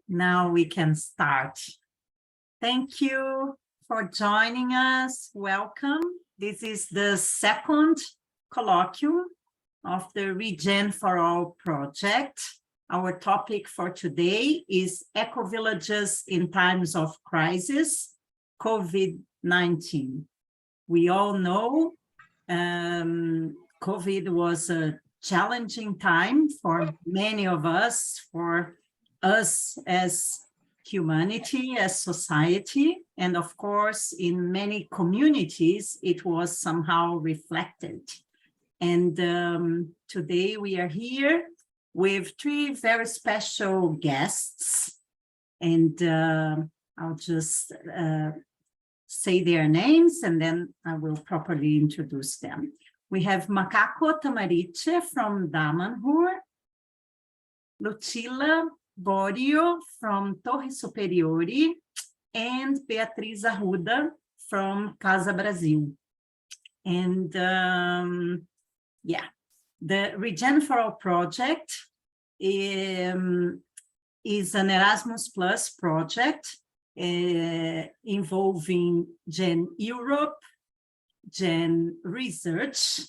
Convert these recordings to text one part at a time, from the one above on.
Now we can start. Thank you for joining us. Welcome. This is the second colloquium of the ReGEN4ALL project. Our topic for today is Ecovillages in Times of Crisis, COVID-19. We all know COVID was a challenging time for many of us, for us as humanity, as society, and of course, in many communities, it was somehow reflected. And today we are here with three very special guests, and I'll just say their names and then I will properly introduce them. We have Macaco Tamerice from Damanhur, Lucilla Borio from Torri Superiore, and Beatriz Arruda from CASA Brasil. And yeah, the ReGEN4ALL project is an Erasmus Plus project involving GEN Europe, GEN Research,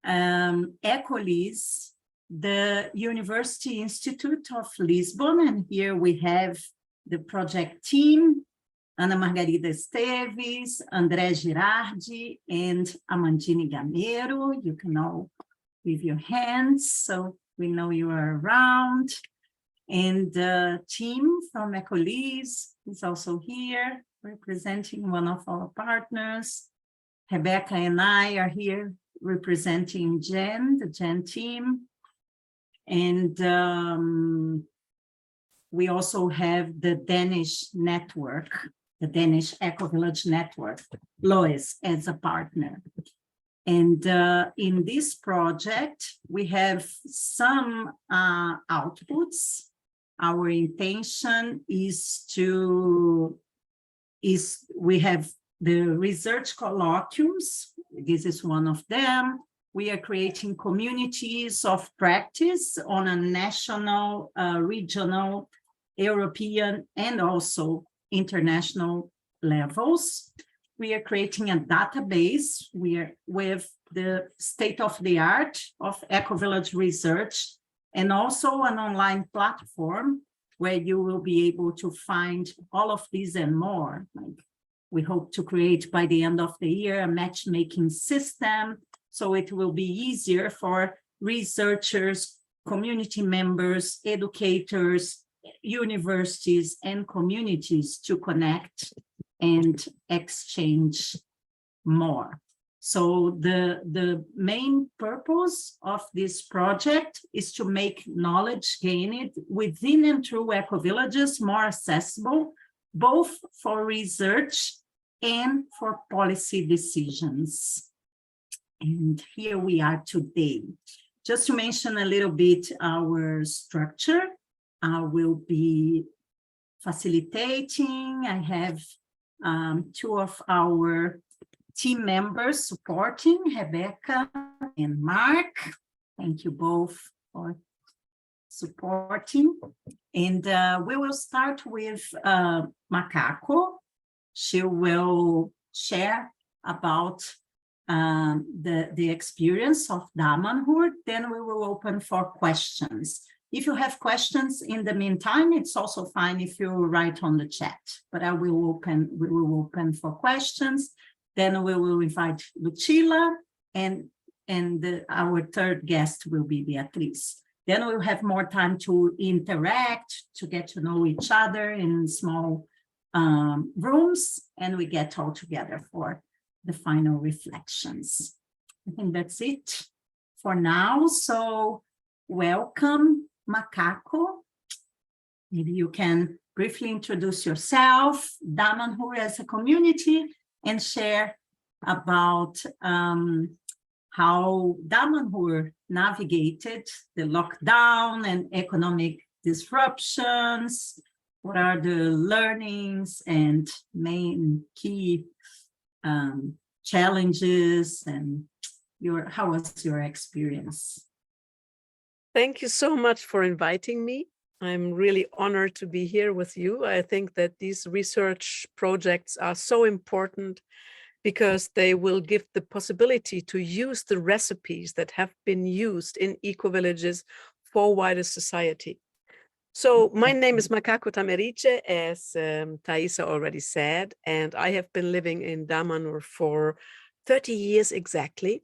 Ecovillages, the University Institute of Lisbon, and here we have the project team, Ana Margarida Esteves, André Girardi, and Amandine Gamero. You can all with your hands, so we know you are around. And the team from Ecovillages is also here, representing one of our partners. Rebecca and I are here representing GEN, the GEN team. And we also have the Danish network, the Danish Ecovillage network, Lois, as a partner. And in this project, we have some outputs. Our intention is we have the research colloquiums. This is one of them. We are creating communities of practice on a national, regional, European, and also international levels. We are creating a database with the state-of-the-art of Ecovillage research, and also an online platform where you will be able to find all of these and more. We hope to create by the end of the year a matchmaking system, so it will be easier for researchers, community members, educators, universities, and communities to connect and exchange more. So the main purpose of this project is to make knowledge gained within and through ecovillages more accessible, both for research and for policy decisions. And here we are today. Just to mention a little bit our structure, I will be facilitating. I have two of our team members supporting, Rebecca and Mark. Thank you both for supporting. And we will start with Macaco. She will share about the experience of Damanhur. Then we will open for questions. If you have questions in the meantime, it's also fine if you write on the chat, but we will open for questions. Then we will invite Lucilla, and our third guest will be Beatriz. Then we'll have more time to interact, to get to know each other in small rooms, and we get all together for the final reflections. I think that's it for now. So welcome, Macaco. Maybe you can briefly introduce yourself, Damanhur as a community, and share about how Damanhur navigated the lockdown and economic disruptions. What are the learnings and main key challenges, and how was your experience? Thank you so much for inviting me. I'm really honored to be here with you. I think that these research projects are so important because they will give the possibility to use the recipes that have been used in eco-villages for wider society. So my name is Macaco Tamerice, as Thaisa already said, and I have been living in Damanhur for 30 years exactly.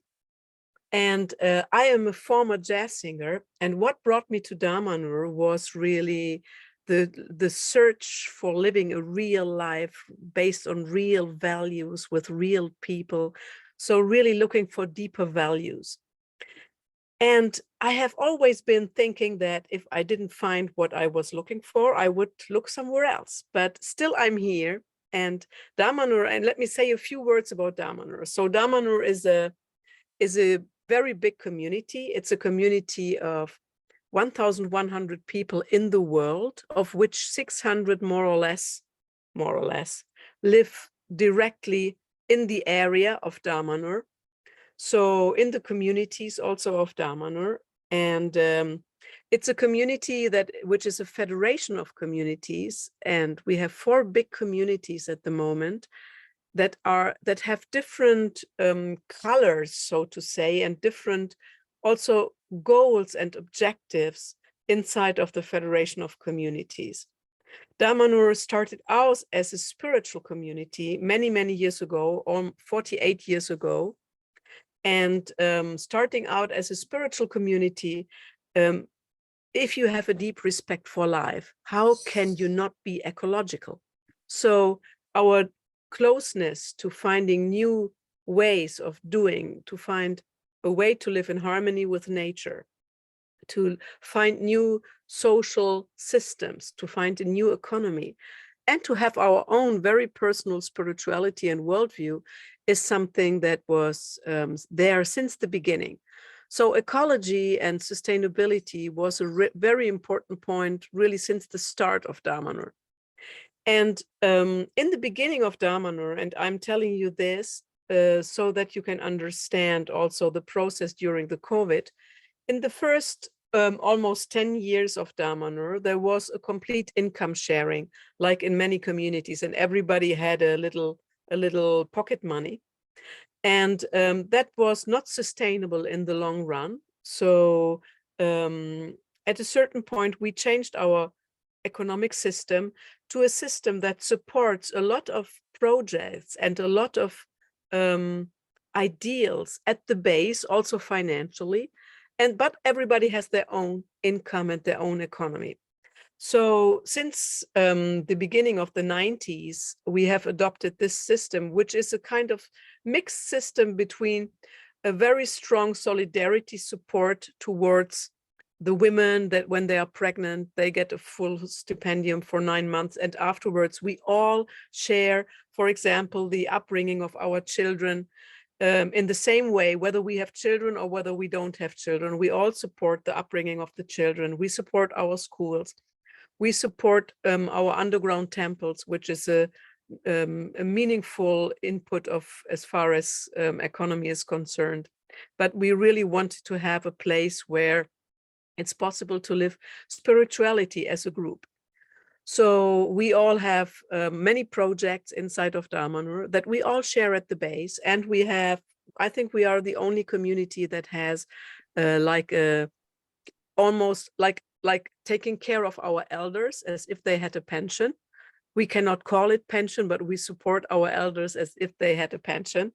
And I am a former jazz singer, and what brought me to Damanhur was really the search for living a real life based on real values with real people. So really looking for deeper values. And I have always been thinking that if I didn't find what I was looking for, I would look somewhere else. But still I'm here. And Damanhur, and let me say a few words about Damanhur. So Damanhur is a very big community. It's a community of 1,100 people in the world, of which 600 more or less, live directly in the area of Damanhur. So in the communities also of Damanhur. And it's a community which is a federation of communities. And we have 4 big communities at the moment that have different colors, so to say, and different also goals and objectives inside of the Federation of Communities. Damanhur started out as a spiritual community many years ago, 48 years ago. And starting out as a spiritual community, if you have a deep respect for life, how can you not be ecological? So our closeness to finding new ways of doing, to find a way to live in harmony with nature, to find new social systems, to find a new economy, and to have our own very personal spirituality and worldview is something that was there since the beginning. So ecology and sustainability was a very important point really since the start of Damanhur. And in the beginning of Damanhur, and I'm telling you this so that you can understand also the process during the COVID, in the first almost 10 years of Damanhur, there was a complete income sharing, like in many communities, and everybody had a little pocket money. And that was not sustainable in the long run. So at a certain point, we changed our economic system to a system that supports a lot of projects and a lot of ideals at the base, also financially. But everybody has their own income and their own economy. So since the beginning of the 90s, we have adopted this system, which is a kind of mixed system between a very strong solidarity support towards the women that when they are pregnant, they get a full stipendium for 9 months. And afterwards, we all share, for example, the upbringing of our children in the same way, whether we have children or whether we don't have children. We all support the upbringing of the children. We support our schools. We support our underground temples, which is a meaningful input of as far as economy is concerned. But we really wanted to have a place where it's possible to live spirituality as a group. So we all have many projects inside of Damanhur that we all share at the base. And we have, I think we are the only community that has almost like taking care of our elders as if they had a pension. We cannot call it pension, but we support our elders as if they had a pension.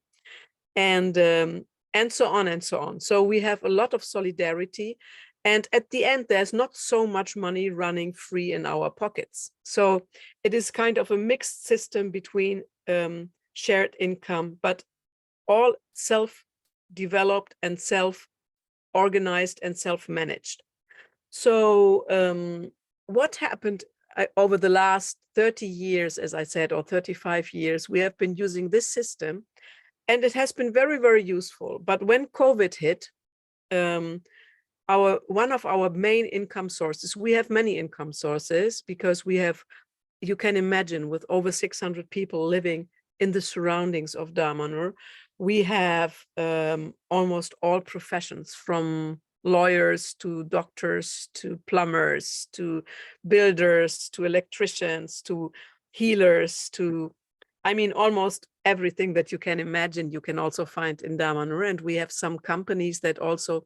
And so on and so on. So we have a lot of solidarity. And at the end, there's not so much money running free in our pockets. So it is kind of a mixed system between shared income, but all self-developed and self-organized and self-managed. So what happened over the last 30 years, as I said, or 35 years, we have been using this system, and it has been very useful. But when COVID hit, one of our main income sources, we have many income sources because we have, you can imagine, with over 600 people living in the surroundings of Damanhur, we have almost all professions, from lawyers to doctors to plumbers to builders to electricians to healers to, I mean, almost everything that you can imagine, you can also find in Damanhur. And we have some companies that also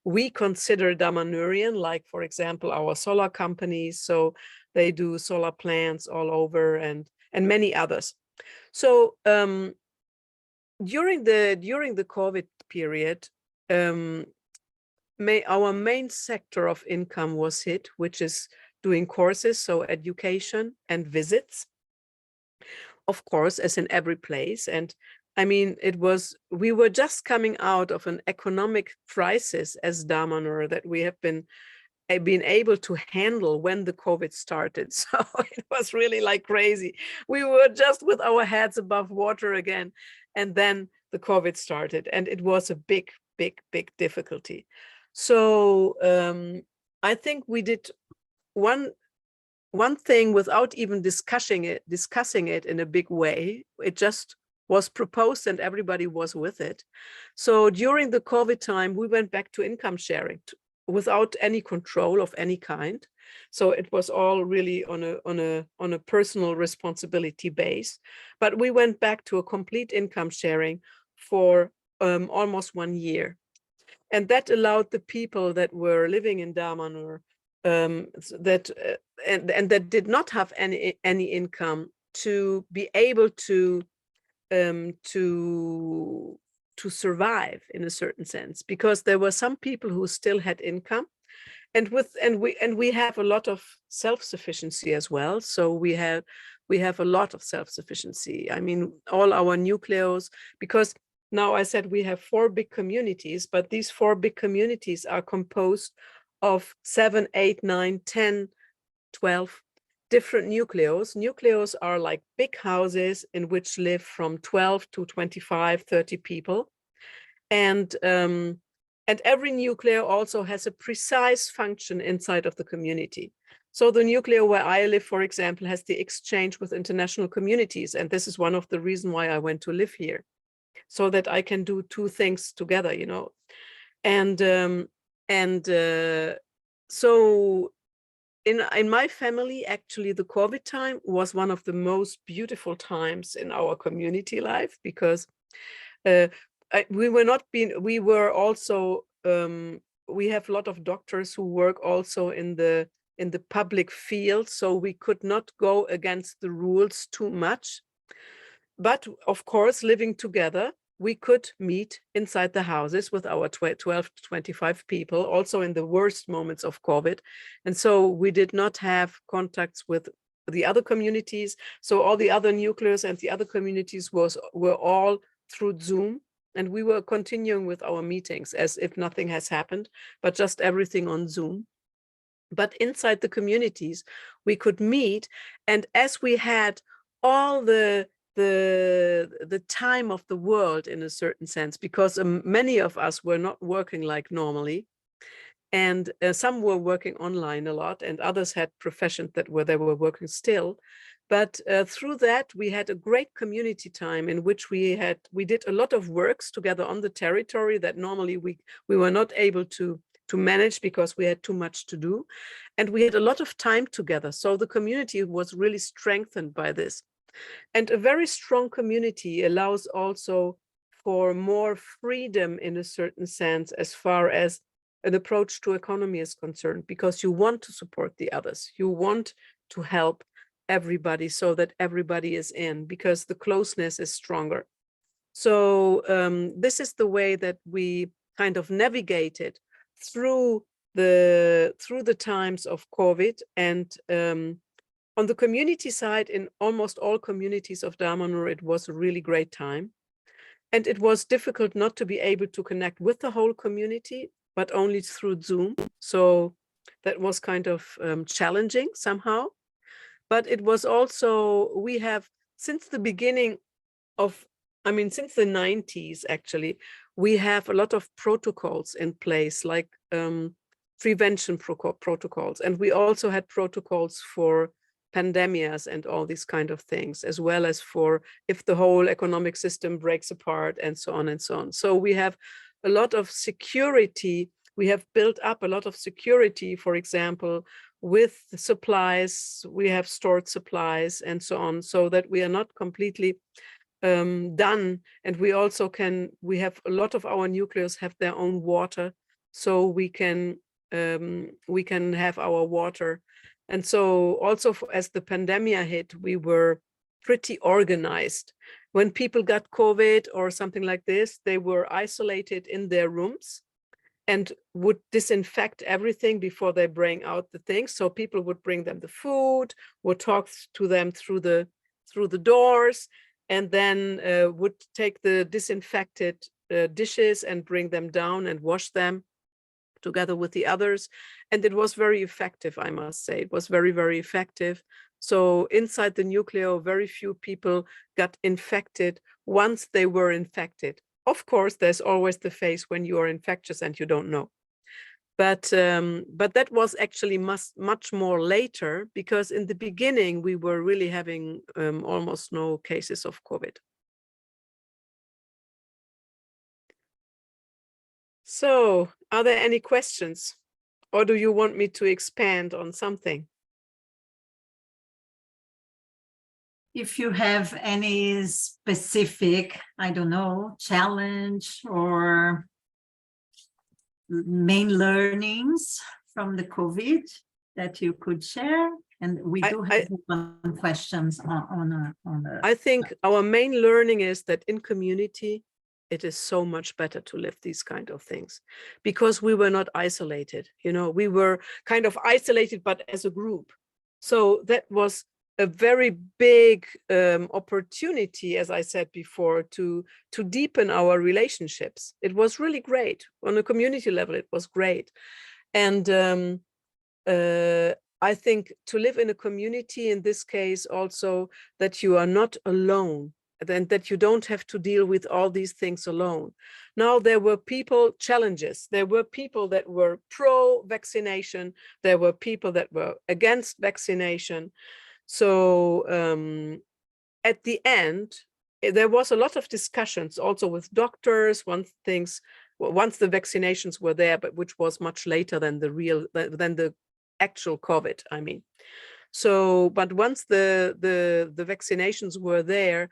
we consider Damanhurian, like, for example, our solar companies. So they do solar plants all over, and many others. So during the COVID period, our main sector of income was hit, which is doing courses, so education and visits, of course, as in every place. And I mean, we were just coming out of an economic crisis as Damanhur that we have been able to handle when the COVID started. So it was really like crazy. We were just with our heads above water again. And then the COVID started, and it was a big, big, big difficulty. So I think we did one thing without even discussing it in a big way. It just was proposed and everybody was with it. So during the COVID time, we went back to income sharing without any control of any kind. So it was all really on a personal responsibility base. But we went back to a complete income sharing for almost 1 year. And that allowed the people that were living in Damanhur and that did not have any income to be able to survive in a certain sense, because there were some people who still had income, and we have a lot of self-sufficiency as well. So we have a lot of self-sufficiency. I mean, all our nucleos, because now I said we have 4 big communities, but these 4 big communities are composed of 7, 8, 9, 10, 12 different nucleos. Nucleos are like big houses in which live from 12 to 25, 30 people. And every nucleo also has a precise function inside of the community. So the nucleo where I live, for example, has the exchange with international communities. And this is one of the reasons why I went to live here, so that I can do 2 things together, you know. So in my family, actually, the COVID time was one of the most beautiful times in our community life, because we were also, we have a lot of doctors who work also in the public field, so we could not go against the rules too much. But of course, living together, we could meet inside the houses with our 12 to 25 people, also in the worst moments of COVID. And so we did not have contacts with the other communities. So all the other nucleus and the other communities were all through Zoom. And we were continuing with our meetings as if nothing has happened, but just everything on Zoom. But inside the communities, we could meet. And as we had all the time of the world in a certain sense, because many of us were not working like normally, and some were working online a lot, and others had professions that they were working still. But through that, we had a great community time in which we did a lot of works together on the territory that normally we were not able to manage because we had too much to do. And we had a lot of time together. So the community was really strengthened by this. And a very strong community allows also for more freedom in a certain sense, as far as an approach to economy is concerned, because you want to support the others. You want to help everybody so that everybody is in, because the closeness is stronger. So this is the way that we kind of navigated through the times of COVID. And on the community side, in almost all communities of Damanhur, it was a really great time. And it was difficult not to be able to connect with the whole community, but only through Zoom. So that was kind of challenging somehow. But it was also, we have, since the beginning of, since the 90s, actually, we have a lot of protocols in place, like prevention protocols. And we also had protocols for pandemias and all these kind of things, as well as for if the whole economic system breaks apart and so on and so on. So we have a lot of security We have built up a lot of security, for example, with supplies. We have stored supplies and so on, so that we are not completely done. And we also we have a lot of our nucleus have their own water, so we can have our water. And so also as the pandemic hit, we were pretty organized. When people got COVID or something like this, they were isolated in their rooms and would disinfect everything before they bring out the things. So people would bring them the food, would talk to them through the doors, and then would take the disinfected dishes and bring them down and wash them together with the others. And it was very effective, I must say. It was very, very effective. So inside the nucleo, very few people got infected once they were infected. Of course, there's always the phase when you are infectious and you don't know. But that was actually much more later, because in the beginning, we were really having almost no cases of COVID. So, are there any questions? Or do you want me to expand on something? If you have any specific, I don't know, challenge or main learnings from the COVID that you could share, and we do have some questions on the. I think our main learning is that in community, it is so much better to live these kind of things, because we were not isolated. You know, we were kind of isolated, but as a group. So that was a very big opportunity, as I said before, to deepen our relationships. It was really great. On a community level, it was great. And I think to live in a community, in this case also, that you are not alone, and that you don't have to deal with all these things alone. Now, there were challenges. There were people that were pro-vaccination. There were people that were against vaccination. So at the end, there was a lot of discussions also with doctors. Once the vaccinations were there, but which was much later than the actual COVID, I mean. So, but once the vaccinations were there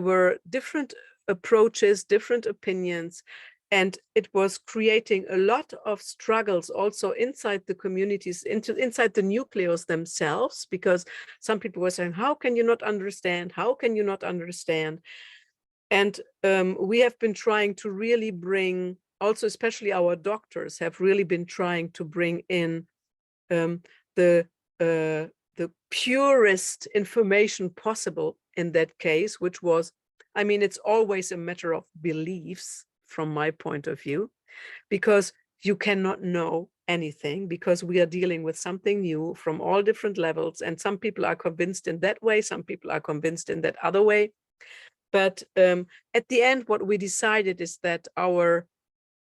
were different approaches, different opinions, and it was creating a lot of struggles also inside the communities, inside the nucleus themselves, because some people were saying, how can you not understand? How can you not understand? And we have been trying to really bring, also especially our doctors have really been trying to bring in the purest information possible in that case, which was, I mean, it's always a matter of beliefs from my point of view, because you cannot know anything, because we are dealing with something new from all different levels. And some people are convinced in that way, some people are convinced in that other way. But at the end, what we decided is that our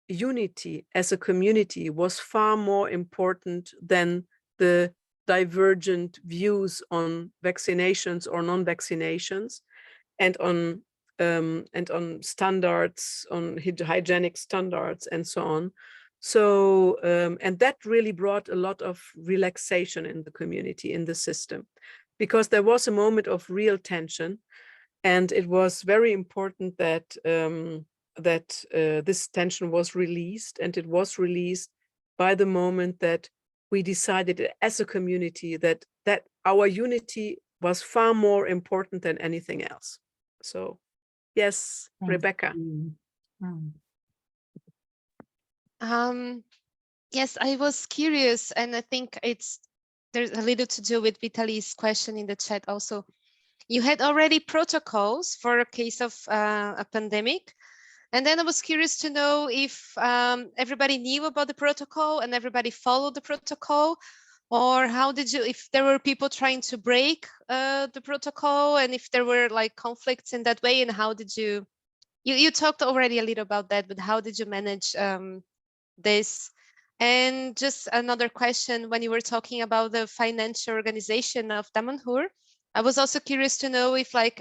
unity as a community was far more important than the divergent views on vaccinations or non-vaccinations, and on standards, on hygienic standards and so on. So, and that really brought a lot of relaxation in the community, in the system, because there was a moment of real tension. And it was very important that this tension was released, and it was released by the moment that we decided as a community that our unity was far more important than anything else. So, yes, Rebecca. Yes, I was curious, and I think there's a little to do with Vitaly's question in the chat also. You had already protocols for a case of a pandemic. And then I was curious to know if everybody knew about the protocol and everybody followed the protocol, or how did you, if there were people trying to break the protocol, and if there were like conflicts in that way, and how did you talked already a little about that, but how did you manage this? And just another question, when you were talking about the financial organization of Damanhur, I was also curious to know if like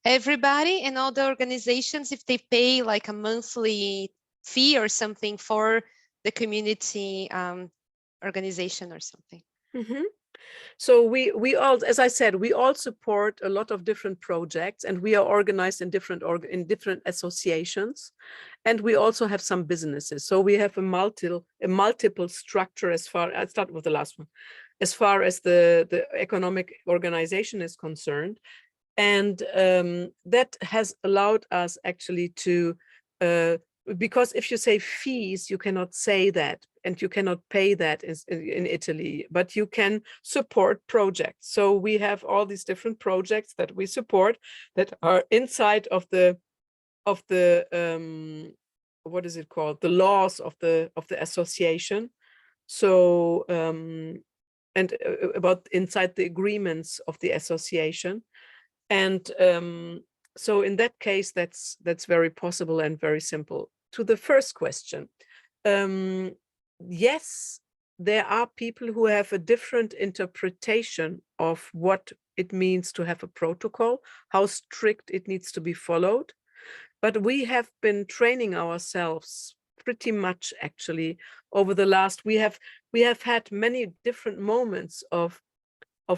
everybody in all the organizations, if they pay like a monthly fee or something for the community organization or something. Mm-hmm. So we all, as I said, we all support a lot of different projects, and we are organized in different associations, and we also have some businesses. So we have a multiple structure. As far, I'll start with the last one, as far as the economic organization is concerned, and that has allowed us actually to. Because if you say fees, you cannot say that, and you cannot pay that in Italy, but you can support projects. So we have all these different projects that we support that are inside of the what is it called? The laws of the association. So and about inside the agreements of the association, and so in that case, that's very possible and very simple. To the first question, yes, there are people who have a different interpretation of what it means to have a protocol, how strict it needs to be followed. But we have been training ourselves pretty much actually over the last, we have had many different moments of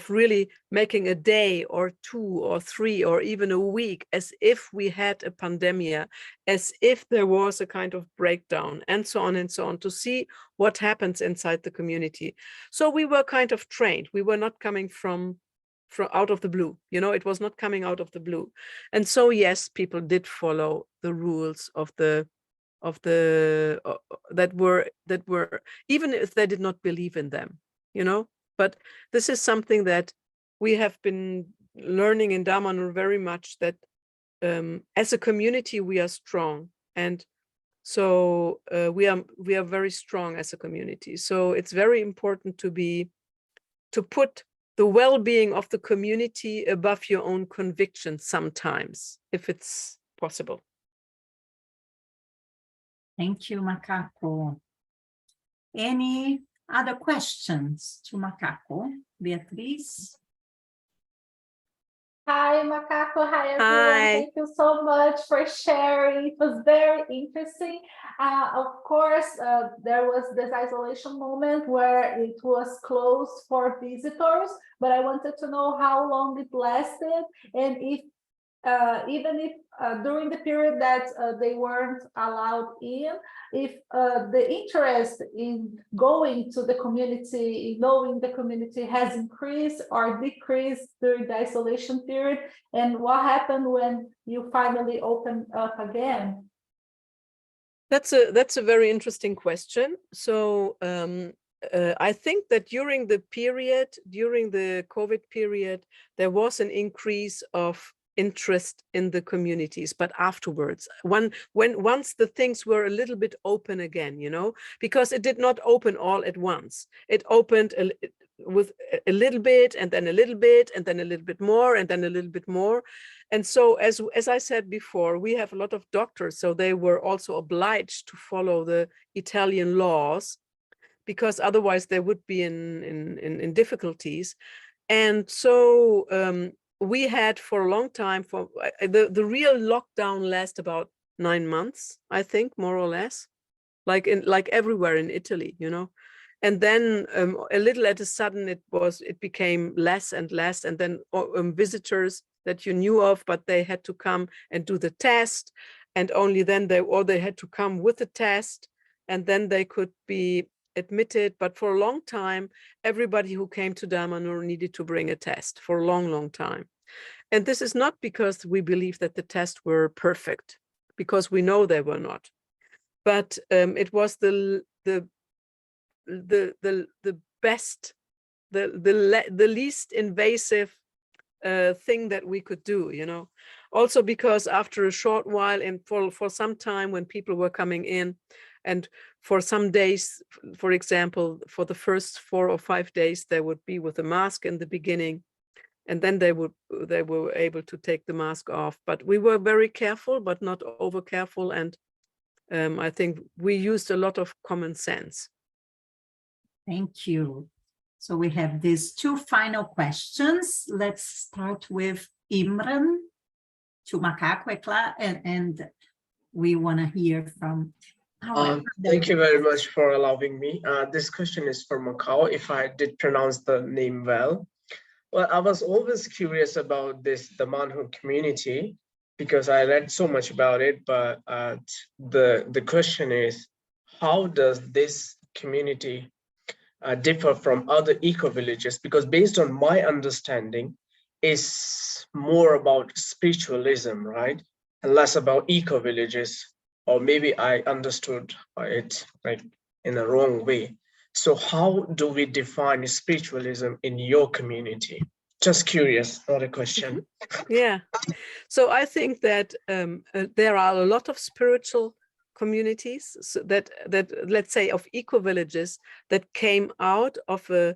really making a day or 2 or 3 or even a week as if we had a pandemic, as if there was a kind of breakdown, and so on, to see what happens inside the community. So we were kind of trained. We were not coming from out of the blue, you know, it was not coming out of the blue. And so yes, people did follow the rules of the that were even if they did not believe in them, you know. But this is something that we have been learning in Damanhur very much, that as a community we are strong, and so we are very strong as a community. So it's very important to put the well-being of the community above your own conviction sometimes, if it's possible. Thank you, Macaco. Any other questions to Macaco? Beatriz? Hi, Macaco. Hi, everyone. Hi. Thank you so much for sharing. It was very interesting. Of course, there was this isolation moment where it was closed for visitors, but I wanted to know how long it lasted, and if even if during the period that they weren't allowed in, if the interest in going to the community, in knowing the community, has increased or decreased during the isolation period, and what happened when you finally opened up again? That's a very interesting question. So I think that during the COVID period, there was an increase of interest in the communities, but afterwards, once the things were a little bit open again, you know, because it did not open all at once. It opened with a little bit, and then a little bit, and then a little bit more, and then a little bit more. And so as I said before, we have a lot of doctors, so they were also obliged to follow the Italian laws, because otherwise they would be in difficulties. And so we had for a long time, for the real lockdown lasted about 9 months, I think, more or less, like everywhere in Italy, you know. And then a little at a sudden it became less and less, and then visitors that you knew of, but they had to come and do the test, and only then they had to come with the test, and then they could be admitted. But for a long time, everybody who came to Damanhur needed to bring a test for a long time. And this is not because we believe that the tests were perfect, because we know they were not, but it was the best, the least invasive thing that we could do, you know. Also because after a short while, and for some time, when people were coming in, and for some days, for example, for the first 4 or 5 days, they would be with a mask in the beginning, and then they were able to take the mask off. But we were very careful, but not over careful, and I think we used a lot of common sense. Thank you. So we have these 2 final questions. Let's start with Imran to Macaco, and we want to hear from Thank you very much for allowing me. This question is for Macau, if I did pronounce the name well. Well, I was always curious about this Damanhur community because I read so much about it, but the question is, how does this community differ from other eco-villages? Because based on my understanding, it's more about spiritualism, right? And less about eco-villages, or maybe I understood it like in a wrong way. So how do we define spiritualism in your community? Just curious, not a question. Yeah, so I think that there are a lot of spiritual communities that let's say of eco-villages that came out of a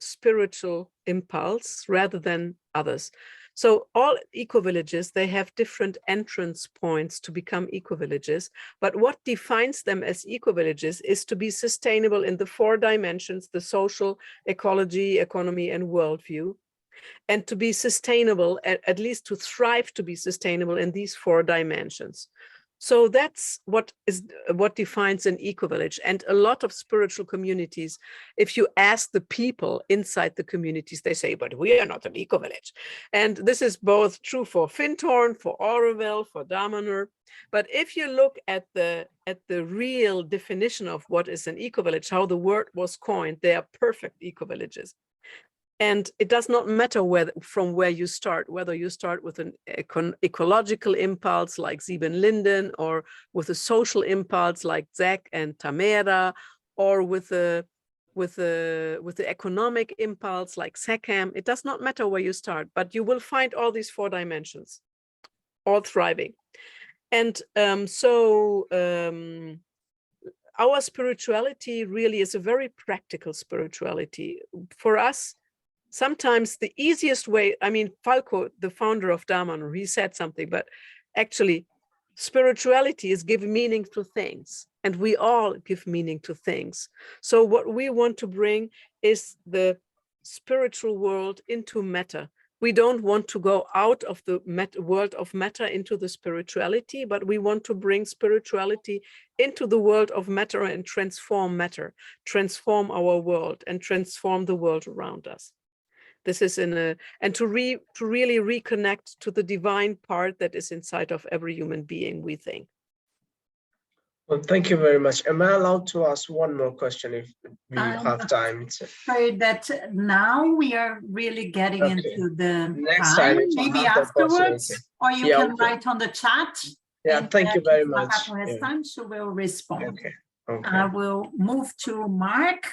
spiritual impulse rather than others. So all eco-villages, they have different entrance points to become eco-villages, but what defines them as eco-villages is to be sustainable in the 4 dimensions, the social, ecology, economy, and worldview, and to be sustainable, at least to thrive to be sustainable in these 4 dimensions. So that's what defines an eco-village. And a lot of spiritual communities, if you ask the people inside the communities, they say, but we are not an eco-village. And this is both true for Findhorn, for Oroville, for Damanhur. But if you look at the real definition of what is an eco-village, how the word was coined, they are perfect eco-villages. And it does not matter from where you start, whether you start with an ecological impulse like Sieben Linden, or with a social impulse like Zek and Tamera, or with the economic impulse like Seckham. It does not matter where you start, but you will find all these 4 dimensions, all thriving. And our spirituality really is a very practical spirituality. For us, sometimes the easiest way, I mean, Falco, the founder of Damanhur, he said something, but actually spirituality is give meaning to things, and we all give meaning to things. So what we want to bring is the spiritual world into matter. We don't want to go out of the world of matter into the spirituality, but we want to bring spirituality into the world of matter and transform matter, transform our world, and transform the world around us. This is and to really reconnect to the divine part that is inside of every human being, we think. Well, thank you very much. Am I allowed to ask one more question if we have time? Afraid that now we are really getting into the next time. time Maybe afterwards, or you can write on the chat. Yeah, thank you very much. Macaco has time, she will respond. Okay. I will move to Mark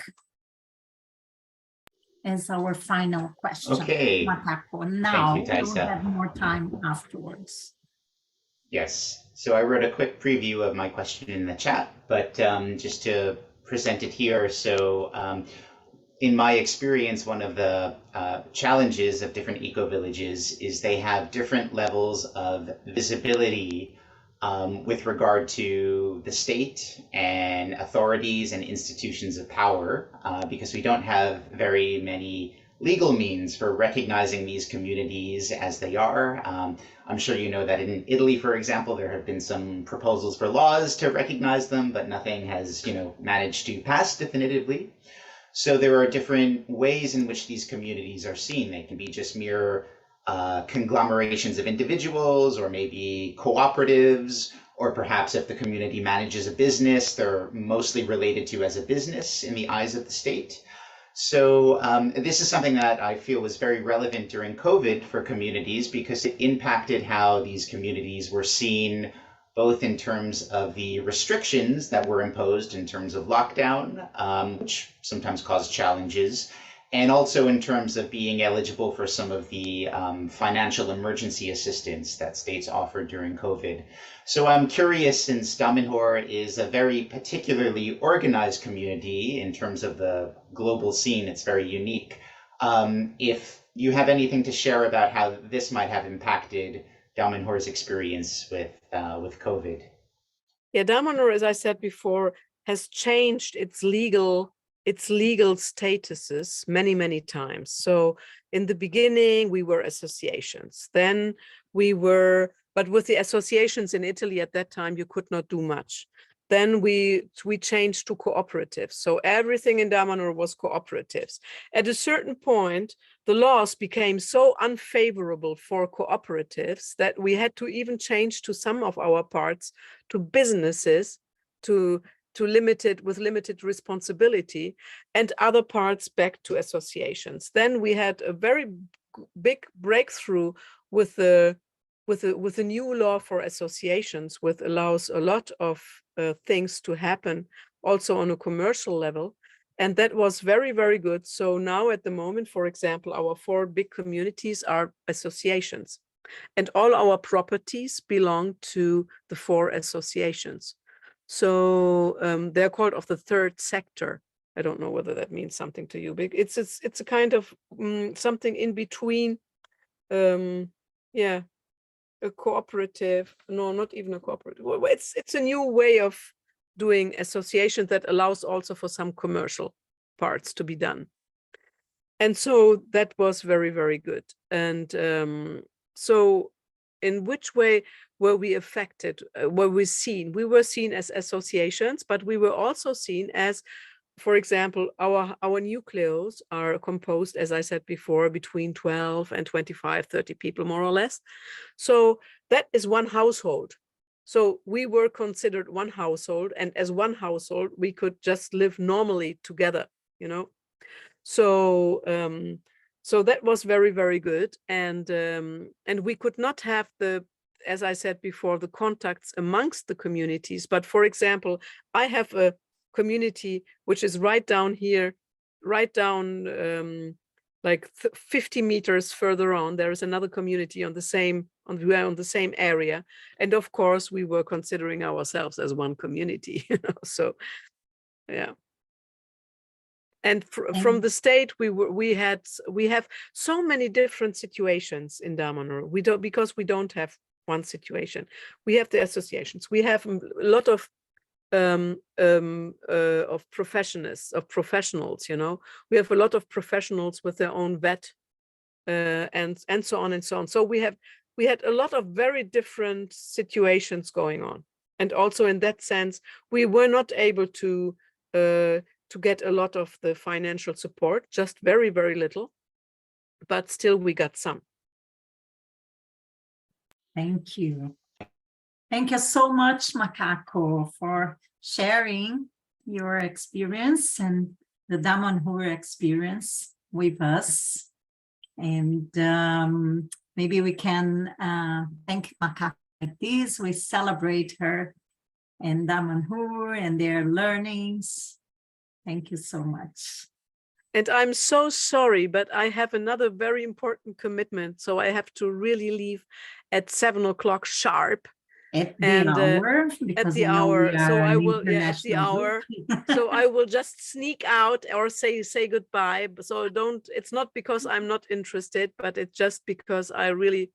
as our final question. Okay. Macaco, now Thank you, we'll have more time afterwards. Yes. So I wrote a quick preview of my question in the chat, but just to present it here. So in my experience, one of the challenges of different eco-villages is they have different levels of visibility with regard to the state and authorities and institutions of power, because we don't have very many legal means for recognizing these communities as they are. I'm sure you know that in Italy, for example, there have been some proposals for laws to recognize them, but nothing has, managed to pass definitively. So there are different ways in which these communities are seen. They can be just mere conglomerations of individuals, or maybe cooperatives, or perhaps if the community manages a business, they're mostly related to as a business in the eyes of the state. So this is something that I feel was very relevant during COVID for communities, because it impacted how these communities were seen, both in terms of the restrictions that were imposed in terms of lockdown, which sometimes caused challenges, and also in terms of being eligible for some of the financial emergency assistance that states offered during COVID. So I'm curious, since Damanhur is a very particularly organized community in terms of the global scene, it's very unique, if you have anything to share about how this might have impacted Damanhur's experience with COVID. Yeah, Damanhur, as I said before, has changed its legal statuses many times. So in the beginning, we were associations. Then we were, but with the associations in Italy at that time, you could not do much. then we changed to cooperatives. So everything in Damanhur was cooperatives. At a certain point, the laws became so unfavorable for cooperatives that we had to even change to some of our parts to businesses, to limited responsibility, and other parts back to associations. Then we had a very big breakthrough with the new law for associations, which allows a lot of things to happen also on a commercial level. And that was very, very good. So now at the moment, for example, our 4 big communities are associations, and all our properties belong to the 4 associations. So they're called of the 3rd sector. I don't know whether that means something to you, but it's a kind of something in between. Yeah, a cooperative. No, not even a cooperative. Well, it's a new way of doing associations that allows also for some commercial parts to be done. And so that was very, very good. And so in which way were we affected? Were we seen? We were seen as associations, but we were also seen as, for example, our nucleos are composed, as I said before, between 12 and 25, 30 people, more or less. So that is one household. So we were considered one household, and as one household, we could just live normally together, you know. So so that was very, very good. And we could not have the, as I said before, the contacts amongst the communities. But for example, I have a community which is right down here, right down like 50 meters further on. There is another community on the same area, and of course we were considering ourselves as one community, you know. So yeah. And from the state, we have so many different situations in Damanhur. Because we don't have one situation. We have the associations. We have a lot of professionals, you know. We have a lot of professionals with their own vet, and so on and so on. So we had a lot of very different situations going on, and also in that sense, we were not able to get a lot of the financial support, just very, very little, but still we got some. Thank you. Thank you so much, Macaco, for sharing your experience and the Damanhur experience with us. And maybe we can thank Macaco like this. We celebrate her and Damanhur and their learnings. Thank you so much. And I'm so sorry, but I have another very important commitment. So I have to really leave at 7 o'clock sharp. At the hour, at the hour. So I will, yeah, at the hour. So I will just sneak out or say goodbye. So it's not because I'm not interested, but it's just because I really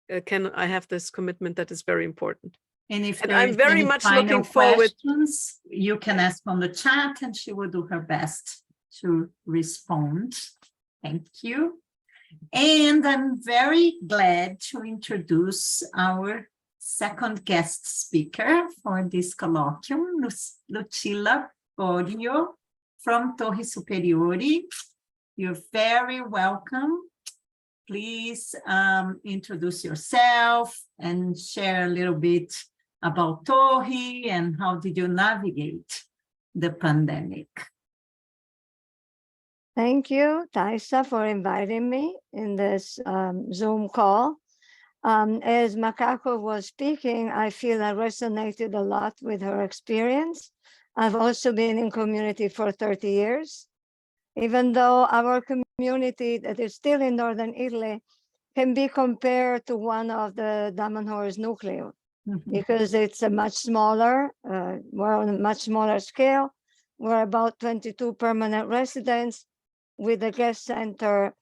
I have this commitment that is very important. And I'm very much looking forward. You can ask on the chat and she will do her best to respond. Thank you. And I'm very glad to introduce our second guest speaker for this colloquium, Lucilla Borio from Torri Superiore. You're very welcome. Please introduce yourself and share a little bit about Torri and how did you navigate the pandemic. Thank you, Thaisa, for inviting me in this Zoom call. As Macaco was speaking, I feel I resonated a lot with her experience. I've also been in community for 30 years. Even though our community that is still in northern Italy can be compared to one of the Damanhur's nucleo, because it's a much smaller, we're on a much smaller scale. We're about 22 permanent residents with a guest center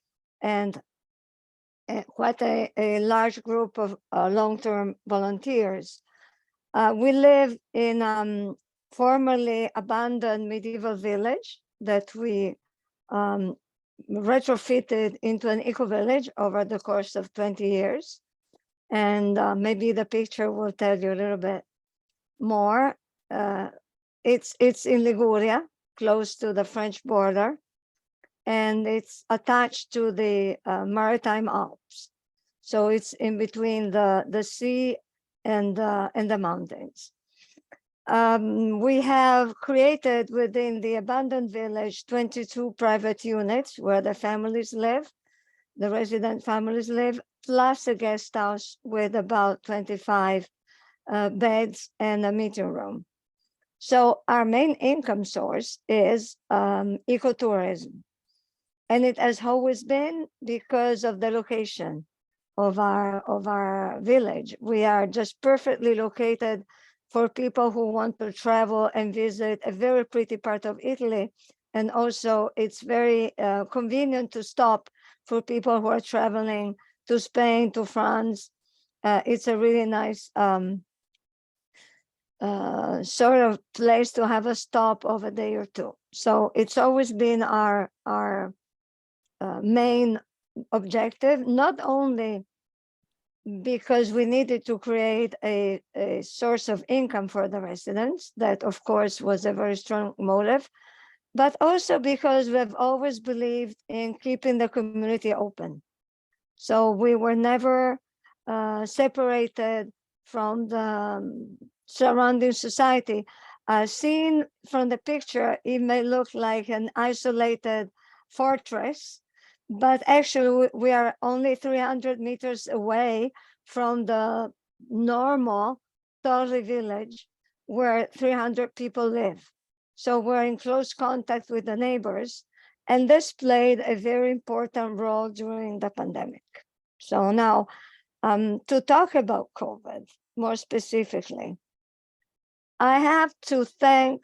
and quite a large group of long-term volunteers. We live in formerly abandoned medieval village that we retrofitted into an eco-village over the course of 20 years. And maybe the picture will tell you a little bit more. it's in Liguria, close to the French border, and it's attached to the Maritime Alps. So it's in between the sea and the mountains. We have created within the abandoned village 22 private units where the families live, the resident families live, plus a guest house with about 25 beds and a meeting room. So our main income source is ecotourism. And it has always been because of the location of our village. We are just perfectly located for people who want to travel and visit a very pretty part of Italy. And also it's very convenient to stop for people who are traveling to Spain, to France. It's a really nice sort of place to have a stop of a day or two. So it's always been our main objective, not only because we needed to create a source of income for the residents, that of course was a very strong motive, but also because we've always believed in keeping the community open. So we were never separated from the surrounding society. Seen from the picture, it may look like an isolated fortress, but actually we are only 300 meters away from the normal Torri village where 300 people live. So we're in close contact with the neighbors, and this played a very important role during the pandemic. So now to talk about COVID more specifically, I have to thank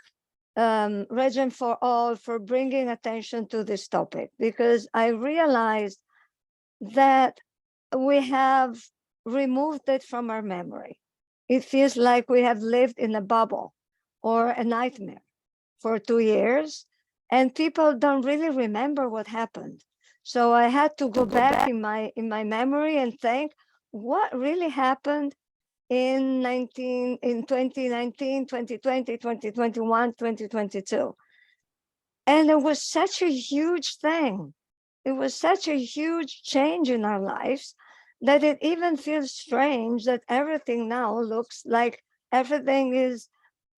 ReGEN4ALL for bringing attention to this topic, because I realized that we have removed it from our memory. It feels like we have lived in a bubble or a nightmare for 2 years, and people don't really remember what happened. So I had to go back in my memory and think what really happened in 2019, 2020, 2021, 2022. And it was such a huge thing. It was such a huge change in our lives that it even feels strange that everything now looks like everything is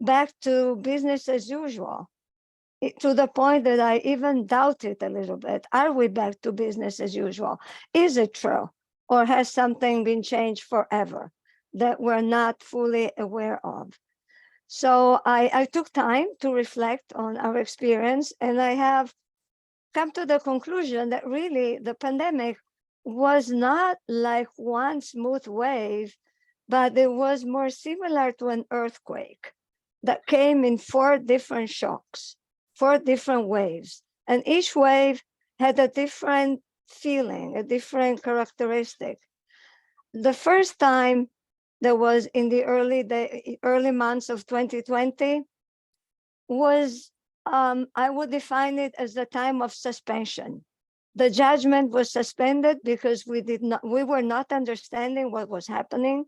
back to business as usual, to the point that I even doubt it a little bit. Are we back to business as usual? Is it true? Or has something been changed forever that we're not fully aware of? So I took time to reflect on our experience, and I have come to the conclusion that really the pandemic was not like one smooth wave, but it was more similar to an earthquake that came in 4 different shocks, 4 different waves. And each wave had a different feeling, a different characteristic. The first time that was in the early months of 2020 was, I would define it as the time of suspension. The judgment was suspended because we were not understanding what was happening.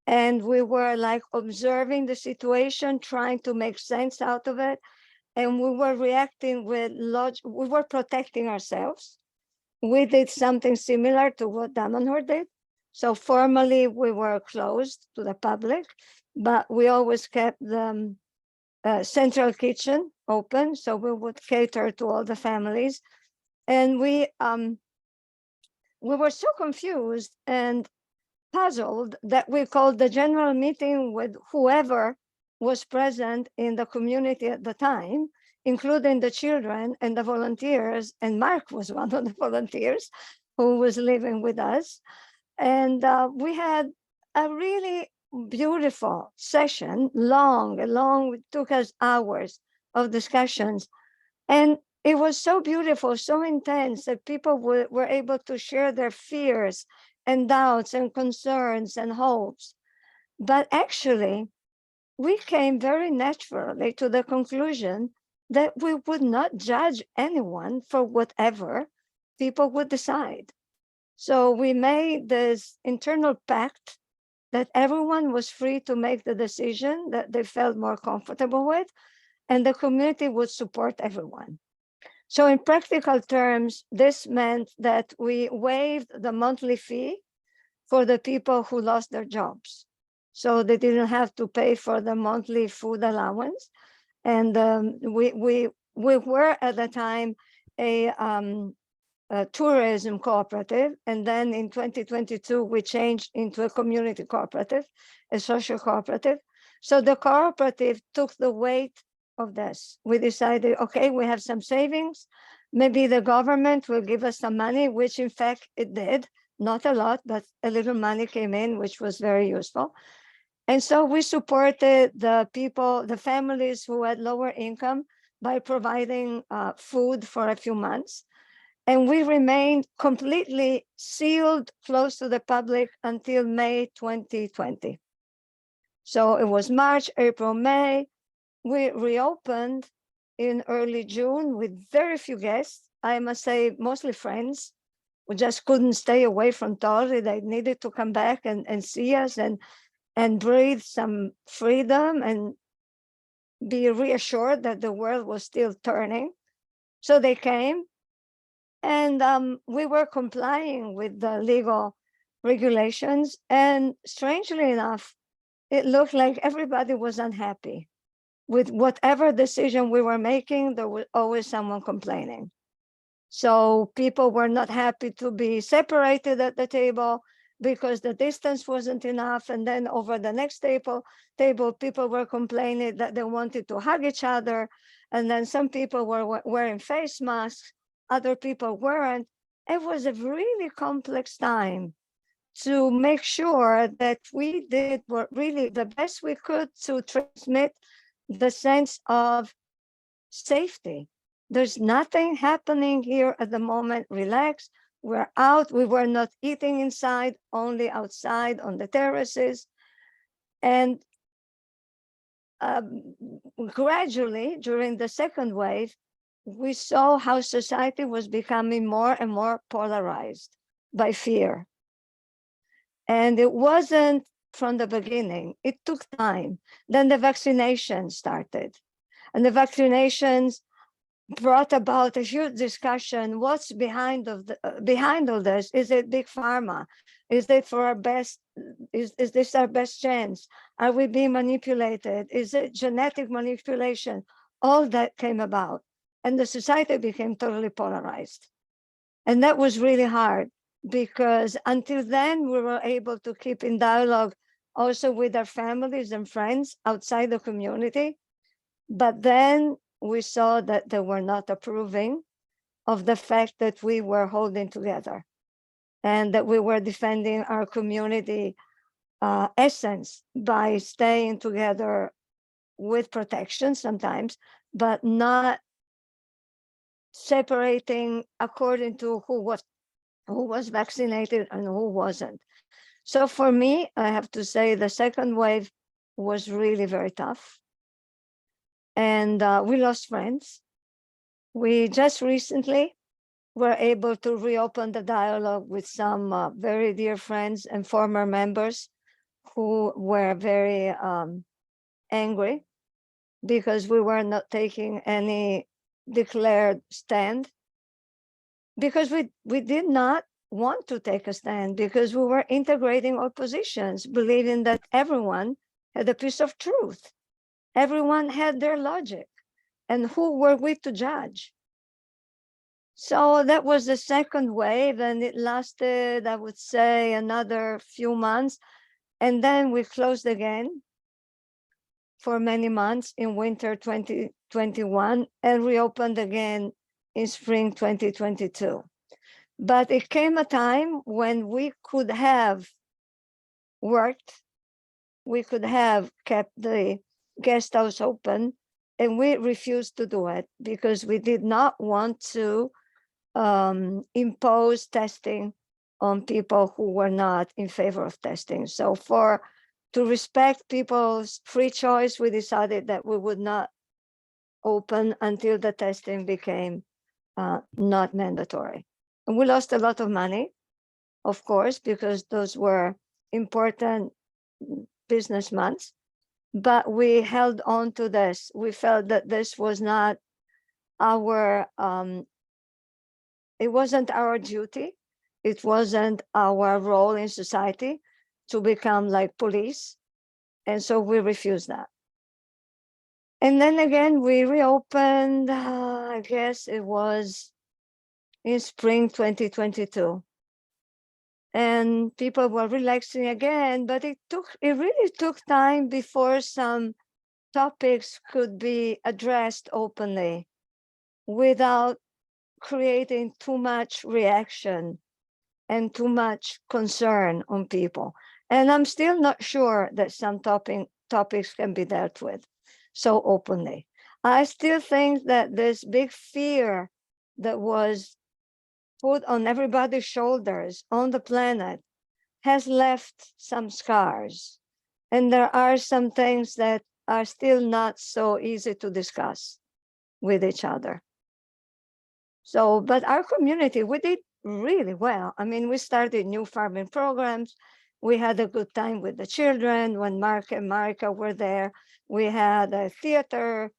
And we were like observing the situation, trying to make sense out of it. And we were reacting with logic. We were protecting ourselves. We did something similar to what Damanhur did. So formally we were closed to the public, but we always kept the central kitchen open, so we would cater to all the families. And we were so confused and puzzled that we called the general meeting with whoever was present in the community at the time, including the children and the volunteers. And Mark was one of the volunteers who was living with us. And we had a really beautiful session, long, it took us hours of discussions. And it was so beautiful, so intense that people were able to share their fears and doubts and concerns and hopes. But actually, we came very naturally to the conclusion that we would not judge anyone for whatever people would decide. So we made this internal pact that everyone was free to make the decision that they felt more comfortable with, and the community would support everyone. So in practical terms, this meant that we waived the monthly fee for the people who lost their jobs. So they didn't have to pay for the monthly food allowance. And we were at the time a tourism cooperative. And then in 2022, we changed into a community cooperative, a social cooperative. So the cooperative took the weight of this. We decided, okay, we have some savings. Maybe the government will give us some money, which in fact it did. Not a lot, but a little money came in, which was very useful. And so we supported the people, the families who had lower income by providing food for a few months. And we remained completely sealed, close to the public until May 2020. So it was March, April, May. We reopened in early June with very few guests. I must say, mostly friends. We just couldn't stay away from Torri. They needed to come back and see us and breathe some freedom and be reassured that the world was still turning. So they came, and we were complying with the legal regulations. And strangely enough, it looked like everybody was unhappy. With whatever decision we were making, there was always someone complaining. So people were not happy to be separated at the table because the distance wasn't enough. And then over the next table, people were complaining that they wanted to hug each other. And then some people were wearing face masks, other people weren't. It was a really complex time to make sure that we did what really the best we could to transmit the sense of safety. There's nothing happening here at the moment. Relax. We're out. We were not eating inside, only outside on the terraces. And gradually, during the second wave, we saw how society was becoming more and more polarized by fear. And it wasn't from the beginning. It took time. Then the vaccination started. And the vaccinations brought about a huge discussion. What's behind all this? Is it big pharma? Is it for our best? Is this our best chance? Are we being manipulated? Is it genetic manipulation? All that came about, and the society became totally polarized. And that was really hard, because until then we were able to keep in dialogue also with our families and friends outside the community. But then we saw that they were not approving of the fact that we were holding together and that we were defending our community essence by staying together with protection sometimes, but not separating according to who was vaccinated and who wasn't. So for me, I have to say the second wave was really very tough. And we lost friends. We just recently were able to reopen the dialogue with some very dear friends and former members who were very angry because we were not taking any declared stand, because we did not want to take a stand, because we were integrating our positions, believing that everyone had a piece of truth. Everyone had their logic, and who were we to judge? So that was the second wave, and it lasted, I would say, another few months. And then we closed again for many months in winter 2021 and reopened again in spring 2022. But it came a time when we could have worked, we could have kept the guest house open, and we refused to do it because we did not want to impose testing on people who were not in favor of testing. So to respect people's free choice, we decided that we would not open until the testing became not mandatory. And we lost a lot of money, of course, because those were important business months, but we held on to this. We felt that this was not our, it wasn't our duty. It wasn't our role in society to become like police. And so we refused that. And then again, we reopened, I guess it was in spring 2022. And people were relaxing again, but it really took time before some topics could be addressed openly without creating too much reaction and too much concern on people. And I'm still not sure that some topics can be dealt with so openly. I still think that this big fear that was put on everybody's shoulders on the planet has left some scars. And there are some things that are still not so easy to discuss with each other. So, but our community, we did really well. I mean, we started new farming programs. We had a good time with the children when Mark and Marika were there. We had a theater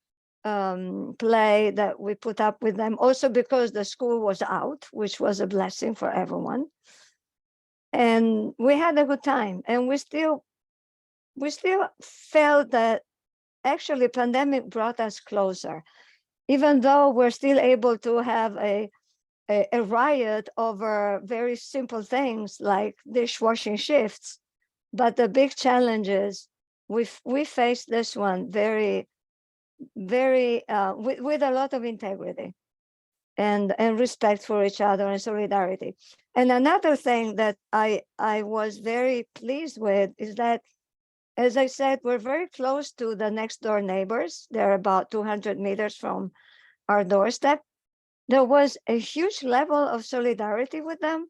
play that we put up with them, also because the school was out, which was a blessing for everyone. And we had a good time. And we still felt that actually pandemic brought us closer, even though we're still able to have a riot over very simple things like dishwashing shifts. But the big challenges, we faced this one very with a lot of integrity and respect for each other and solidarity. And another thing that I was very pleased with is that, as I said, we're very close to the next door neighbors. They're about 200 meters from our doorstep. There was a huge level of solidarity with them.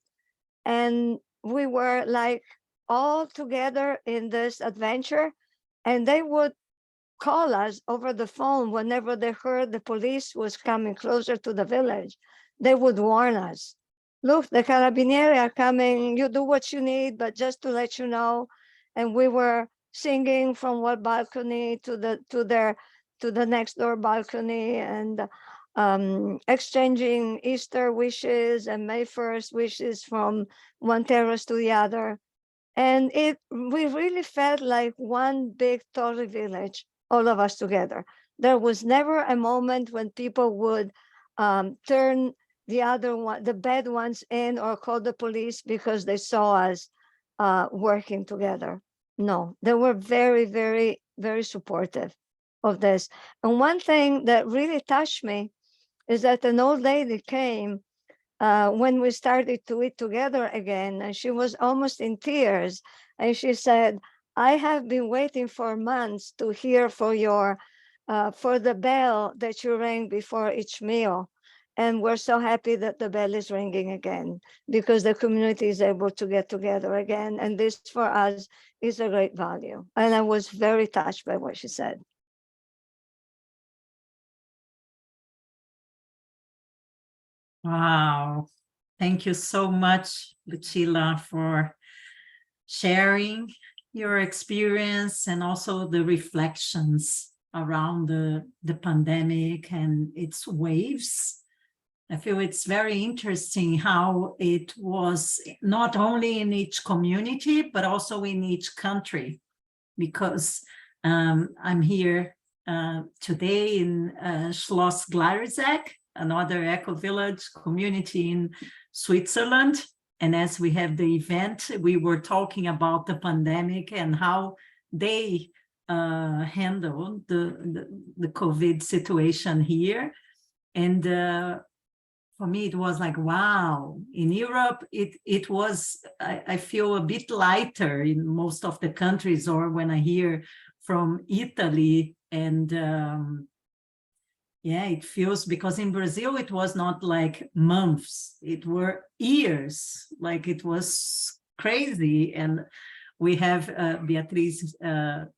And we were like all together in this adventure, and they would call us over the phone whenever they heard the police was coming closer to the village. They would warn us, look, the Carabinieri are coming, you do what you need, but just to let you know. And we were singing from one balcony to the next door balcony, and exchanging Easter wishes and May 1st wishes from one terrace to the other. And we really felt like one big Torri village, all of us together. There was never a moment when people would turn the bad ones in or call the police because they saw us working together. No, they were very, very, very supportive of this. And one thing that really touched me is that an old lady came when we started to eat together again, and she was almost in tears. And she said, I have been waiting for months to hear for the bell that you rang before each meal. And we're so happy that the bell is ringing again, because the community is able to get together again. And this for us is a great value. And I was very touched by what she said. Wow. Thank you so much, Lucilla, for sharing your experience and also the reflections around the pandemic and its waves. I feel it's very interesting how it was not only in each community, but also in each country, because I'm here today in Schloss Glarisegg, another eco-village community in Switzerland. And as we have the event, we were talking about the pandemic and how they handled the COVID situation here. And for me, it was like, wow. In Europe, it was, I feel a bit lighter in most of the countries, or when I hear from Italy. And yeah, it feels, because in Brazil, it was not like months, it were years, like it was crazy. And we have Beatriz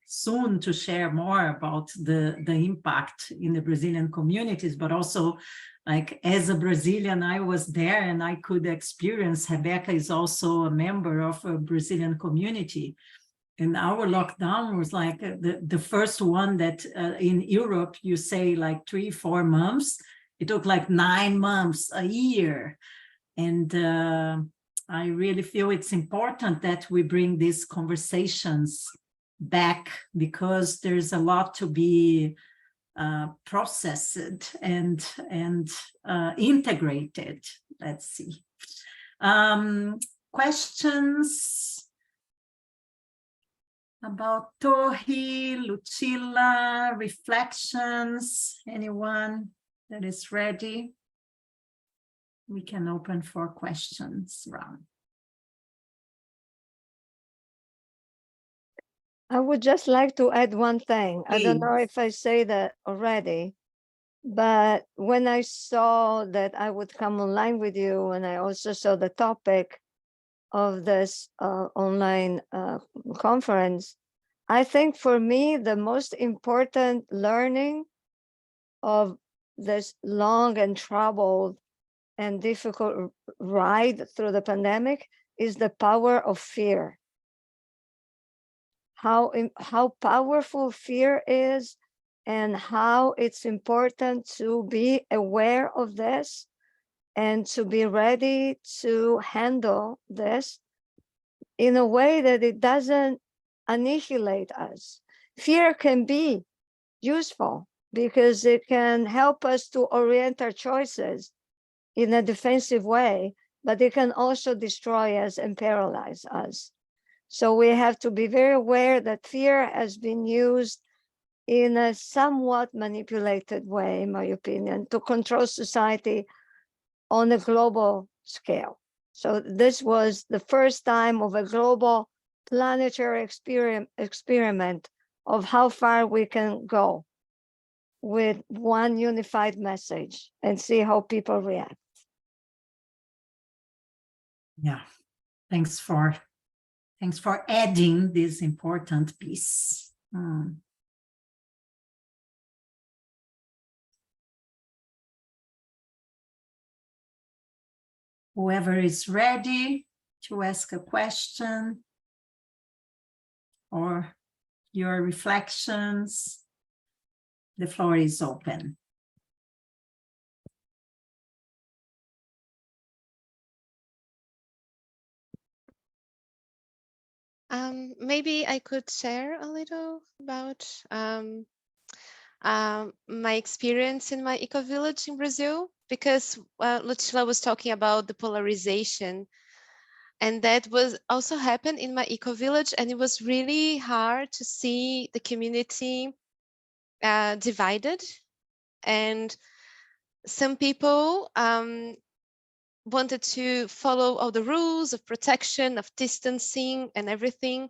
soon to share more about the impact in the Brazilian communities, but also like as a Brazilian, I was there and I could experience, Rebecca is also a member of a Brazilian community. And our lockdown was like the first one that in Europe, you say like 3-4 months. It took like 9 months, a year. And I really feel it's important that we bring these conversations back, because there's a lot to be processed and integrated. Let's see. Questions about Torri, Lucilla, reflections? Anyone that is ready? We can open for questions round. I would just like to add one thing. I don't know Please. if I say that already, but when I saw that I would come online with you, and I also saw the topic of this online conference, I think for me, the most important learning of this long and troubled and difficult ride through the pandemic is the power of fear. How powerful fear is, and how it's important to be aware of this and to be ready to handle this in a way that it doesn't annihilate us. Fear can be useful because it can help us to orient our choices in a defensive way, but it can also destroy us and paralyze us. So we have to be very aware that fear has been used in a somewhat manipulated way, in my opinion, to control society on a global scale. So this was the first time of a global planetary experiment of how far we can go with one unified message and see how people react. Yeah, thanks for adding this important piece. Whoever is ready to ask a question or your reflections, the floor is open. Maybe I could share a little about my experience in my eco-village in Brazil, because Lucilla was talking about the polarization, and that was also happened in my eco-village, and it was really hard to see the community divided, and some people wanted to follow all the rules of protection, of distancing and everything.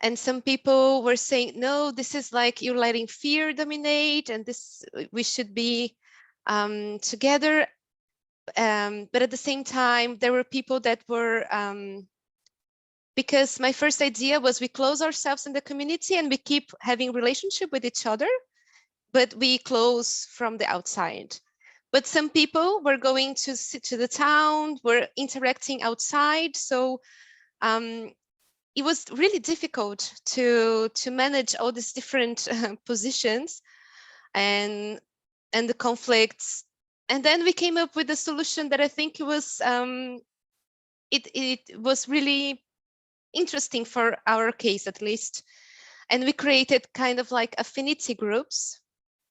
And some people were saying, no, this is like you're letting fear dominate, and this we should be together. But at the same time, there were people that were, because my first idea was we close ourselves in the community and we keep having relationship with each other, but we close from the outside. But some people were going to the town, were interacting outside. So it was really difficult to manage all these different positions and the conflicts. And then we came up with a solution that I think was it was really interesting for our case, at least. And we created kind of like affinity groups.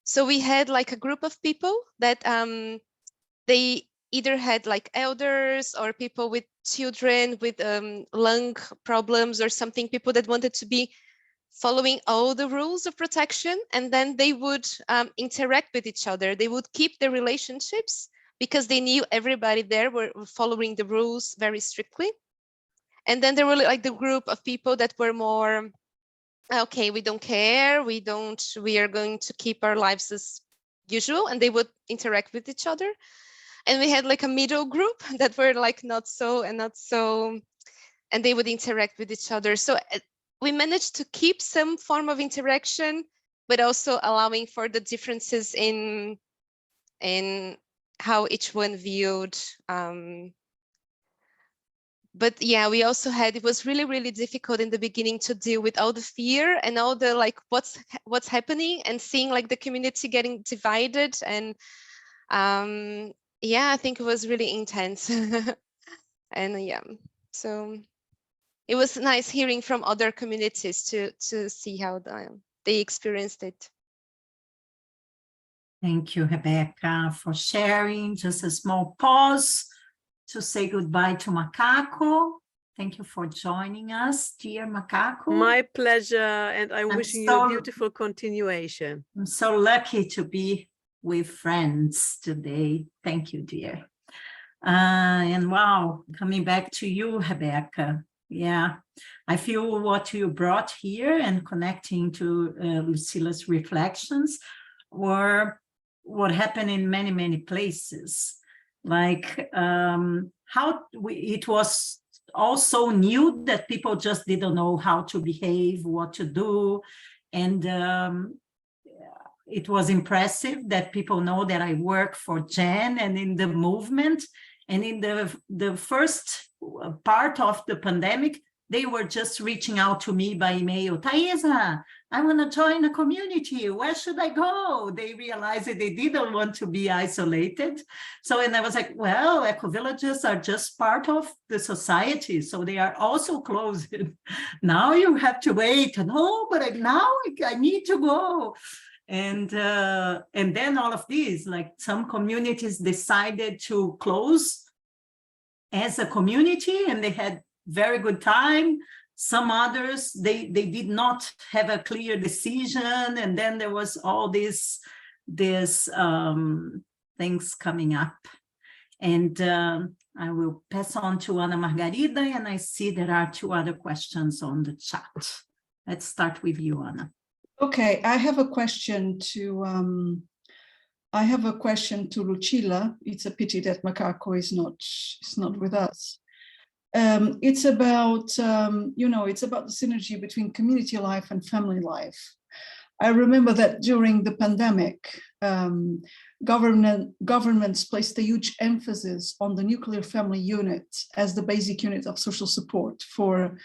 So we had like a group of people that they either had like elders or people with children with lung problems or something, people that wanted to be following all the rules of protection, and then they would interact with each other. They would keep the relationships because they knew everybody there were following the rules very strictly. And then there were like the group of people that were more, okay, we don't care, we are going to keep our lives as usual, and they would interact with each other. And we had like a middle group that were like not so, and they would interact with each other. So we managed to keep some form of interaction, but also allowing for the differences in how each one viewed but yeah, we also had, it was really, really difficult in the beginning to deal with all the fear and all the like what's happening, and seeing like the community getting divided. And yeah, I think it was really intense. And yeah, so it was nice hearing from other communities to see how they experienced it. Thank you, Rebecca, for sharing. Just a small pause to say goodbye to Macaco. Thank you for joining us, dear Macaco. My pleasure, and I'm wishing you a beautiful continuation. I'm so lucky to be with friends today. Thank you, dear. And wow, coming back to you, Rebecca. Yeah, I feel what you brought here and connecting to Lucilla's reflections were what happened in many, many places. Like it was all so new that people just didn't know how to behave, what to do. And it was impressive that people know that I work for GEN and in the movement. And in the first part of the pandemic, they were just reaching out to me by email. Thaisa, I want to join a community. Where should I go? They realized that they didn't want to be isolated. So, and I was like, well, Ecovillages are just part of the society. So they are also closed. Now you have to wait. No, but now I need to go. And then all of these, like some communities decided to close as a community, and they had very good time. Some others, they did not have a clear decision, and then there was all these things coming up. And I will pass on to Ana Margarida, and I see there are 2 other questions on the chat. Let's start with you, Ana. Okay, I have a question to Lucilla. It's a pity that Macaco is not with us. It's about it's about the synergy between community life and family life. I remember that during the pandemic, governments placed a huge emphasis on the nuclear family unit as the basic unit of social support for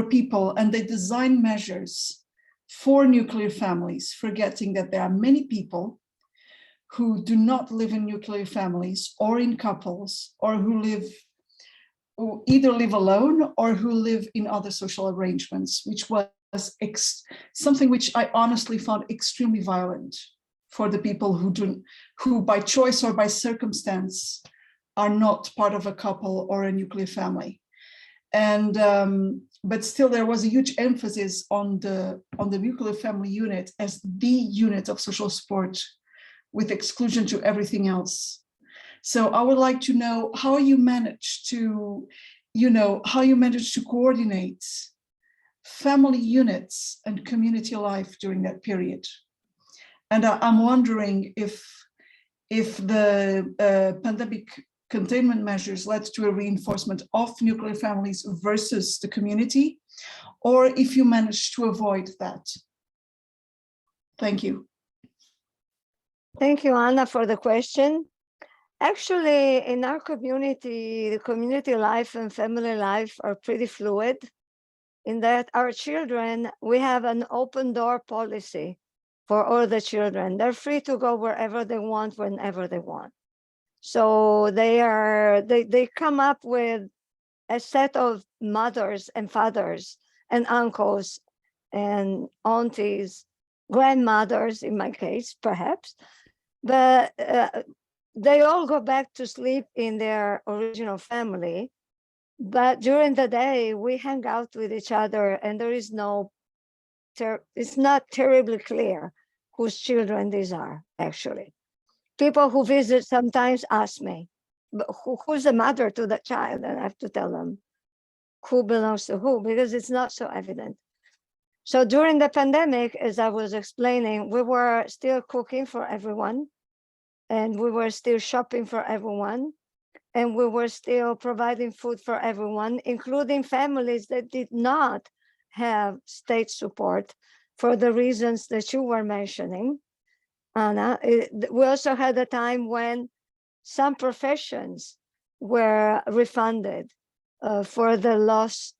people, and they designed measures for nuclear families, forgetting that there are many people who do not live in nuclear families or in couples, or who either live alone or who live in other social arrangements, which was something which I honestly found extremely violent for the people who by choice or by circumstance are not part of a couple or a nuclear family. And but still there was a huge emphasis on the nuclear family unit as the unit of social support, with exclusion to everything else. So I would like to know how you managed to coordinate family units and community life during that period. And I'm wondering if the pandemic containment measures led to a reinforcement of nuclear families versus the community, or if you managed to avoid that. Thank you. Thank you, Anna, for the question. Actually, in our community, the community life and family life are pretty fluid, in that our children, we have an open door policy for all the children. They're free to go wherever they want, whenever they want. So they come up with a set of mothers and fathers and uncles and aunties, grandmothers in my case, perhaps, but they all go back to sleep in their original family. But during the day, we hang out with each other, and there is it's not terribly clear whose children these are, actually. People who visit sometimes ask me, but who's the mother to the child? And I have to tell them who belongs to who, because it's not so evident. So during the pandemic, as I was explaining, we were still cooking for everyone, and we were still shopping for everyone, and we were still providing food for everyone, including families that did not have state support for the reasons that you were mentioning, Anna. We also had a time when some professions were refunded. for the loss,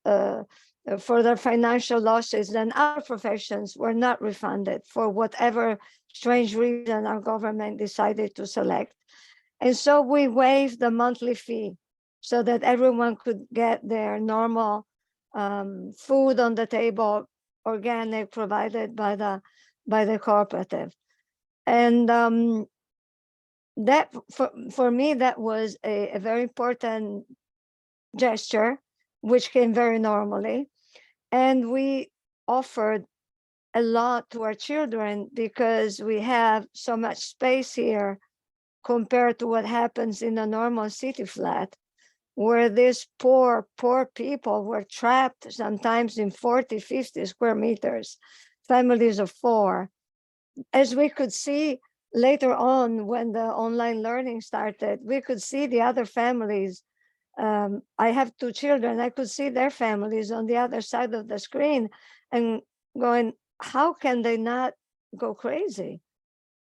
for their financial losses, then our professions were not refunded for whatever strange reason our government decided to select. And so we waived the monthly fee so that everyone could get their normal food on the table, organic, provided by the cooperative. And that for me, that was a very important gesture, which came very normally. And we offered a lot to our children because we have so much space here compared to what happens in a normal city flat, where these poor people were trapped sometimes in 40, 50 square meters, families of 4. As we could see later on when the online learning started, we could see the other families. I have 2 children. I could see their families on the other side of the screen and going, how can they not go crazy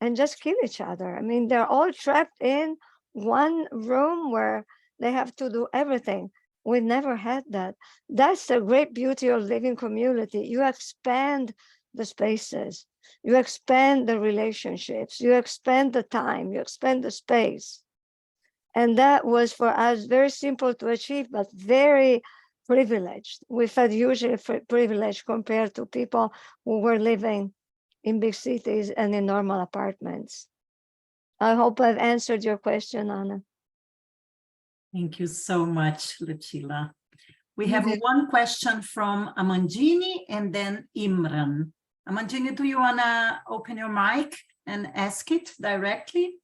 and just kill each other? I mean, they're all trapped in one room where they have to do everything. We never had that. That's the great beauty of living community. You expand the spaces, you expand the relationships, you expand the time, you expand the space. And that was for us very simple to achieve, but very privileged. We felt usually privileged compared to people who were living in big cities and in normal apartments. I hope I've answered your question, Anna. Thank you so much, Lucilla. We have one question from Amandini and then Imran. Amandini, do you want to open your mic and ask it directly?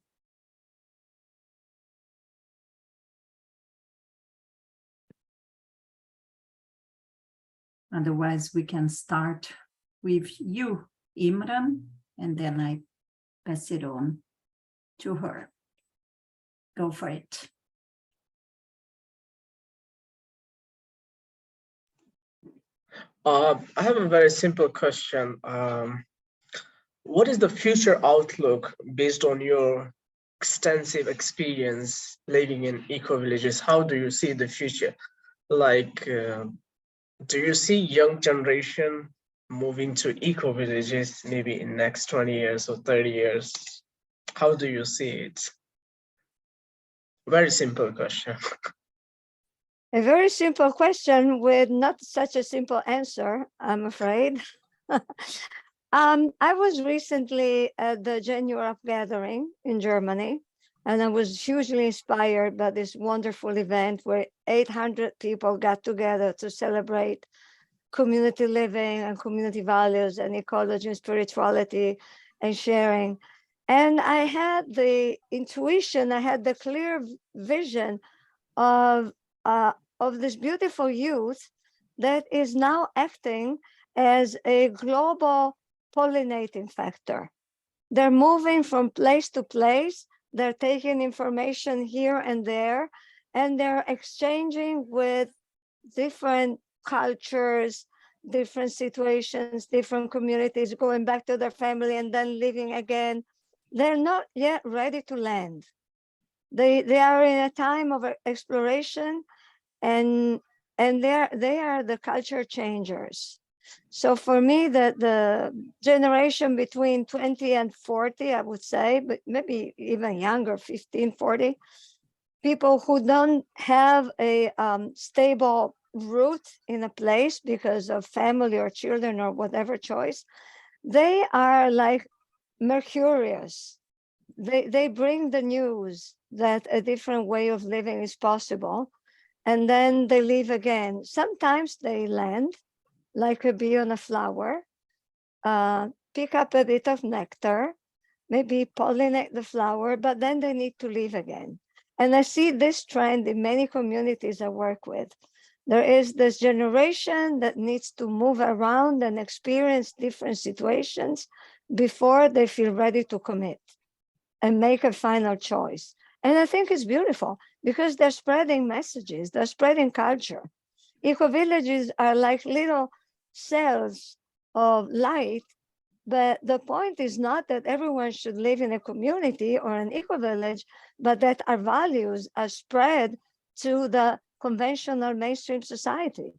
Otherwise, we can start with you, Imran, and then I pass it on to her. Go for it. I have a very simple question. What is the future outlook based on your extensive experience living in eco-villages? How do you see the future? Like, do you see young generation moving to eco-villages maybe in next 20 years or 30 years? How do you see it? Very simple question. A very simple question with not such a simple answer, I'm afraid. I was recently at the Gen Europe gathering in Germany, and I was hugely inspired by this wonderful event where 800 people got together to celebrate community living and community values and ecology and spirituality and sharing. And I had the intuition, I had the clear vision of this beautiful youth that is now acting as a global pollinating factor. They're moving from place to place. They're taking information here and there, and they're exchanging with different cultures, different situations, different communities, going back to their family and then leaving again. They're not yet ready to land. They are in a time of exploration, and they are the culture changers. So for me, the generation between 20 and 40, I would say, but maybe even younger, 15, 40, people who don't have a stable root in a place because of family or children or whatever choice, they are like mercurius. They bring the news that a different way of living is possible, and then they leave again. Sometimes they land like a bee on a flower, pick up a bit of nectar, maybe pollinate the flower, but then they need to leave again. And I see this trend in many communities I work with. There is this generation that needs to move around and experience different situations before they feel ready to commit and make a final choice. And I think it's beautiful because they're spreading messages, they're spreading culture. Eco-villages are like little cells of light, but the point is not that everyone should live in a community or an eco-village, but that our values are spread to the conventional mainstream society.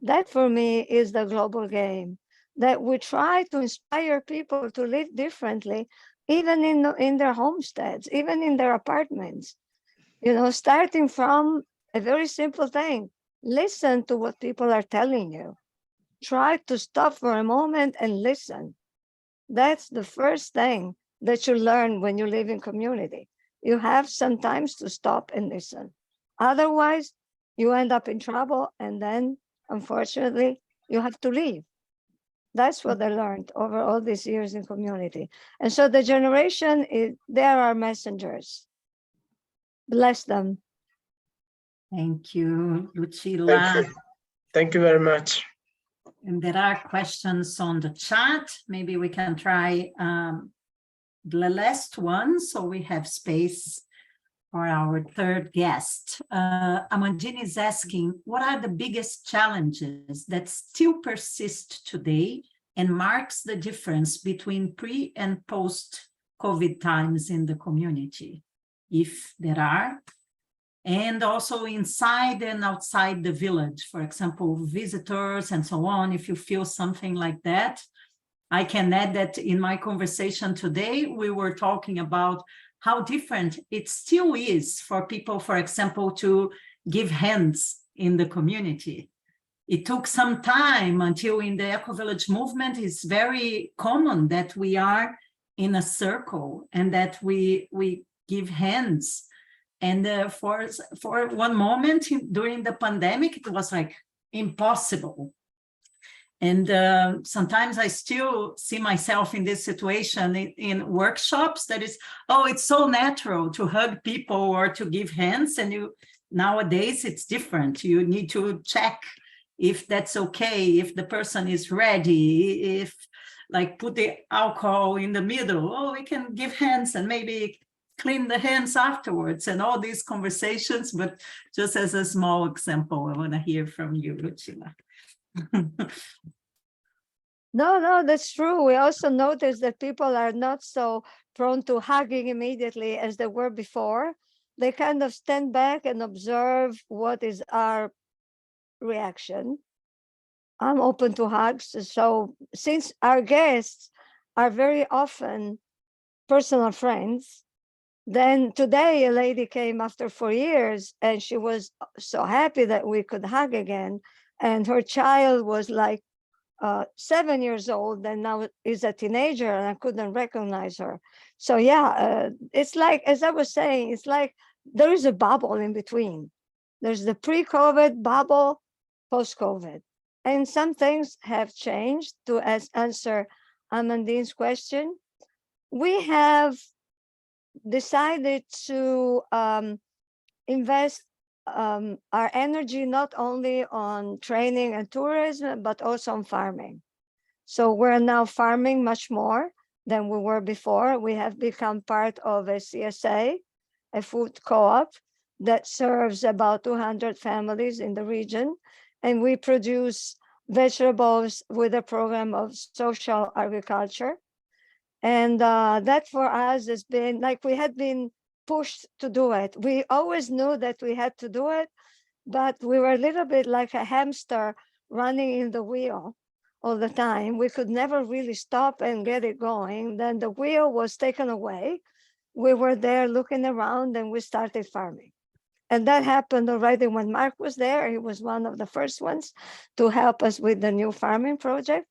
That for me is the global game, that we try to inspire people to live differently, even in their homesteads, even in their apartments, starting from a very simple thing. Listen to what people are telling you. Try to stop for a moment and listen. That's the first thing that you learn when you live in community. You have sometimes to stop and listen. Otherwise, you end up in trouble, and then, unfortunately, you have to leave. That's what I learned over all these years in community. And so the generation, they are our messengers. Bless them. Thank you, Lucilla. Thank you very much. And there are questions on the chat. Maybe we can try the last one, so we have space for our third guest. Amandine is asking, what are the biggest challenges that still persist today and marks the difference between pre and post-COVID times in the community, if there are? And also inside and outside the village, for example, visitors and so on, if you feel something like that. I can add that in my conversation today, we were talking about how different it still is for people, for example, to give hands in the community. It took some time until in the Ecovillage movement, it's very common that we are in a circle and that we give hands. And for one moment during the pandemic, it was like impossible. And sometimes I still see myself in this situation in workshops that is, oh, it's so natural to hug people or to give hands. And nowadays it's different. You need to check if that's okay, if the person is ready, if like put the alcohol in the middle, oh, we can give hands and maybe clean the hands afterwards and all these conversations. But just as a small example, I want to hear from you, Lucilla. No, that's true. We also notice that people are not so prone to hugging immediately as they were before. They kind of stand back and observe what is our reaction. I'm open to hugs. So since our guests are very often personal friends, then today a lady came after 4 years and she was so happy that we could hug again. And her child was like 7 years old and now is a teenager and I couldn't recognize her. So yeah, it's like, as I was saying, it's like there is a bubble in between. There's the pre-COVID bubble, post-COVID. And some things have changed. To answer Amandine's question, we have decided to invest our energy not only on training and tourism, but also on farming. So we're now farming much more than we were before. We have become part of a CSA, a food co-op that serves about 200 families in the region. And we produce vegetables with a program of social agriculture. And that for us has been like we had been pushed to do it. We always knew that we had to do it, but we were a little bit like a hamster running in the wheel all the time. We could never really stop and get it going. Then the wheel was taken away. We were there looking around and we started farming. And that happened already when Mark was there. He was one of the first ones to help us with the new farming project.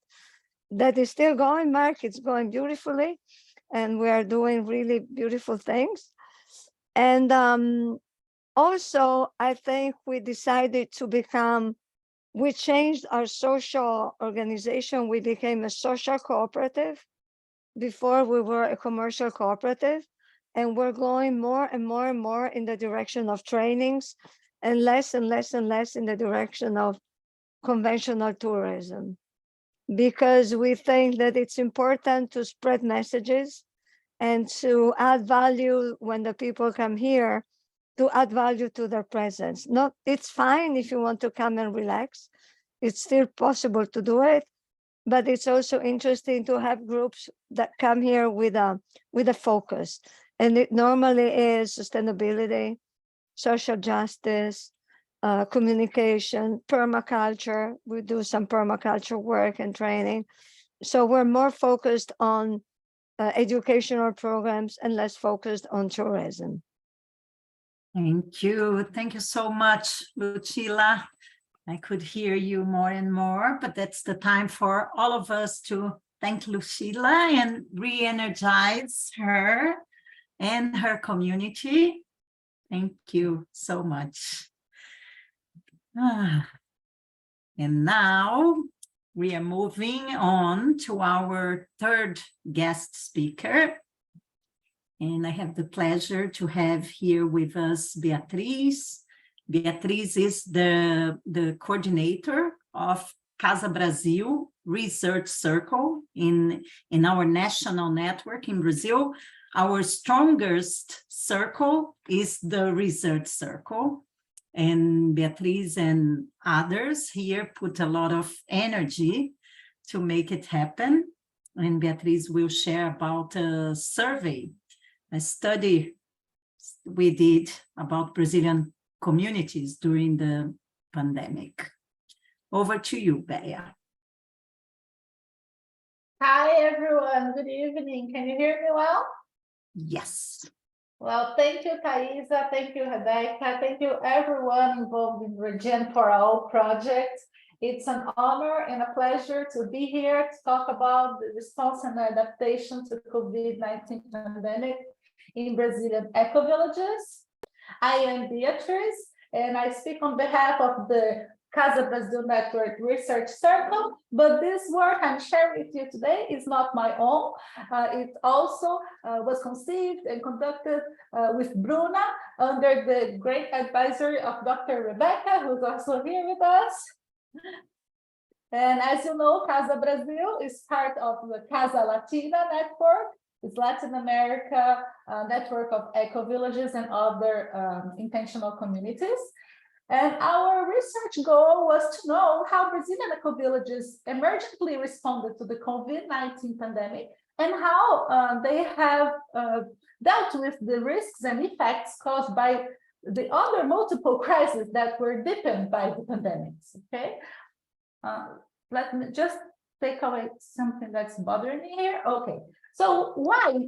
That is still going, Mark. It's going beautifully. And we are doing really beautiful things. And also, I think we decided to we changed our social organization. We became a social cooperative. Before we were a commercial cooperative. And we're going more and more and more in the direction of trainings and less and less and less in the direction of conventional tourism. Because we think that it's important to spread messages and to add value when the people come here, to add value to their presence. It's fine if you want to come and relax. It's still possible to do it, but it's also interesting to have groups that come here with a focus. And it normally is sustainability, social justice, communication, permaculture. We do some permaculture work and training. So we're more focused on educational programs and less focused on tourism. Thank you. Thank you so much, Lucilla. I could hear you more and more, but that's the time for all of us to thank Lucilla and re-energize her and her community. Thank you so much. And now we are moving on to our third guest speaker. And I have the pleasure to have here with us Beatriz. Beatriz is the coordinator of CASA Brasil Research Circle in our national network in Brazil. Our strongest circle is the Research Circle. And Beatriz and others here put a lot of energy to make it happen. And Beatriz will share about a survey, a study we did about Brazilian communities during the pandemic. Over to you, Bea. Hi, everyone. Good evening. Can you hear me well? Yes. Well, thank you, Thaisa. Thank you, Rebecca. Thank you, everyone involved in ReGEN4ALL project. It's an honor and a pleasure to be here to talk about the response and adaptation to COVID-19 pandemic in Brazilian eco-villages. I am Beatriz, and I speak on behalf of the CASA Brasil Network Research Circle, but this work I'm sharing with you today is not my own. It also was conceived and conducted with Bruna under the great advisory of Dr. Rebecca, who's also here with us. And as you know, CASA Brasil is part of the CASA Latina network. It's Latin America network of eco-villages and other intentional communities. And our research goal was to know how Brazilian eco-villages emergently responded to the COVID-19 pandemic and how they have dealt with the risks and effects caused by the other multiple crises that were deepened by the pandemics. Okay, let me just take away something that's bothering me here. Okay, so why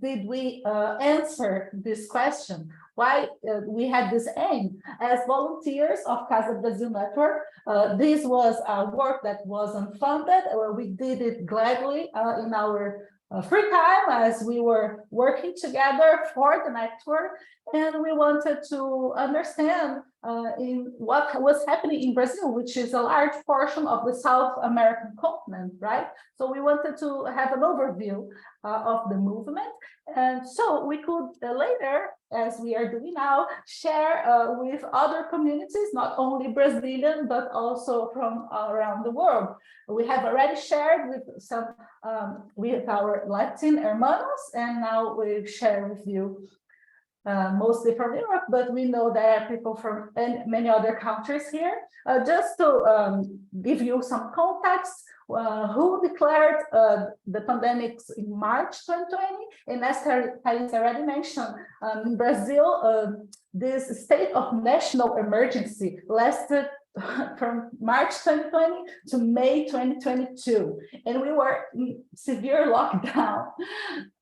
did we answer this question? Why we had this aim as volunteers of CASA Brasil Network? This was a work that was unfunded. We did it gladly in our free time as we were working together for the network, and we wanted to understand in what was happening in Brazil, which is a large portion of the South American continent, right? So we wanted to have an overview of the movement, and so we could later, as we are doing now, share with other communities, not only Brazilian, but also from around the world. We have already shared with some with our Latin hermanos, and now we share with you mostly from Europe, but we know there are people from many other countries here. Just to give you some context, who declared the pandemics in March 2020, and as Thaisa already mentioned, in Brazil, this state of national emergency lasted from March 2020 to May 2022, and we were in severe lockdown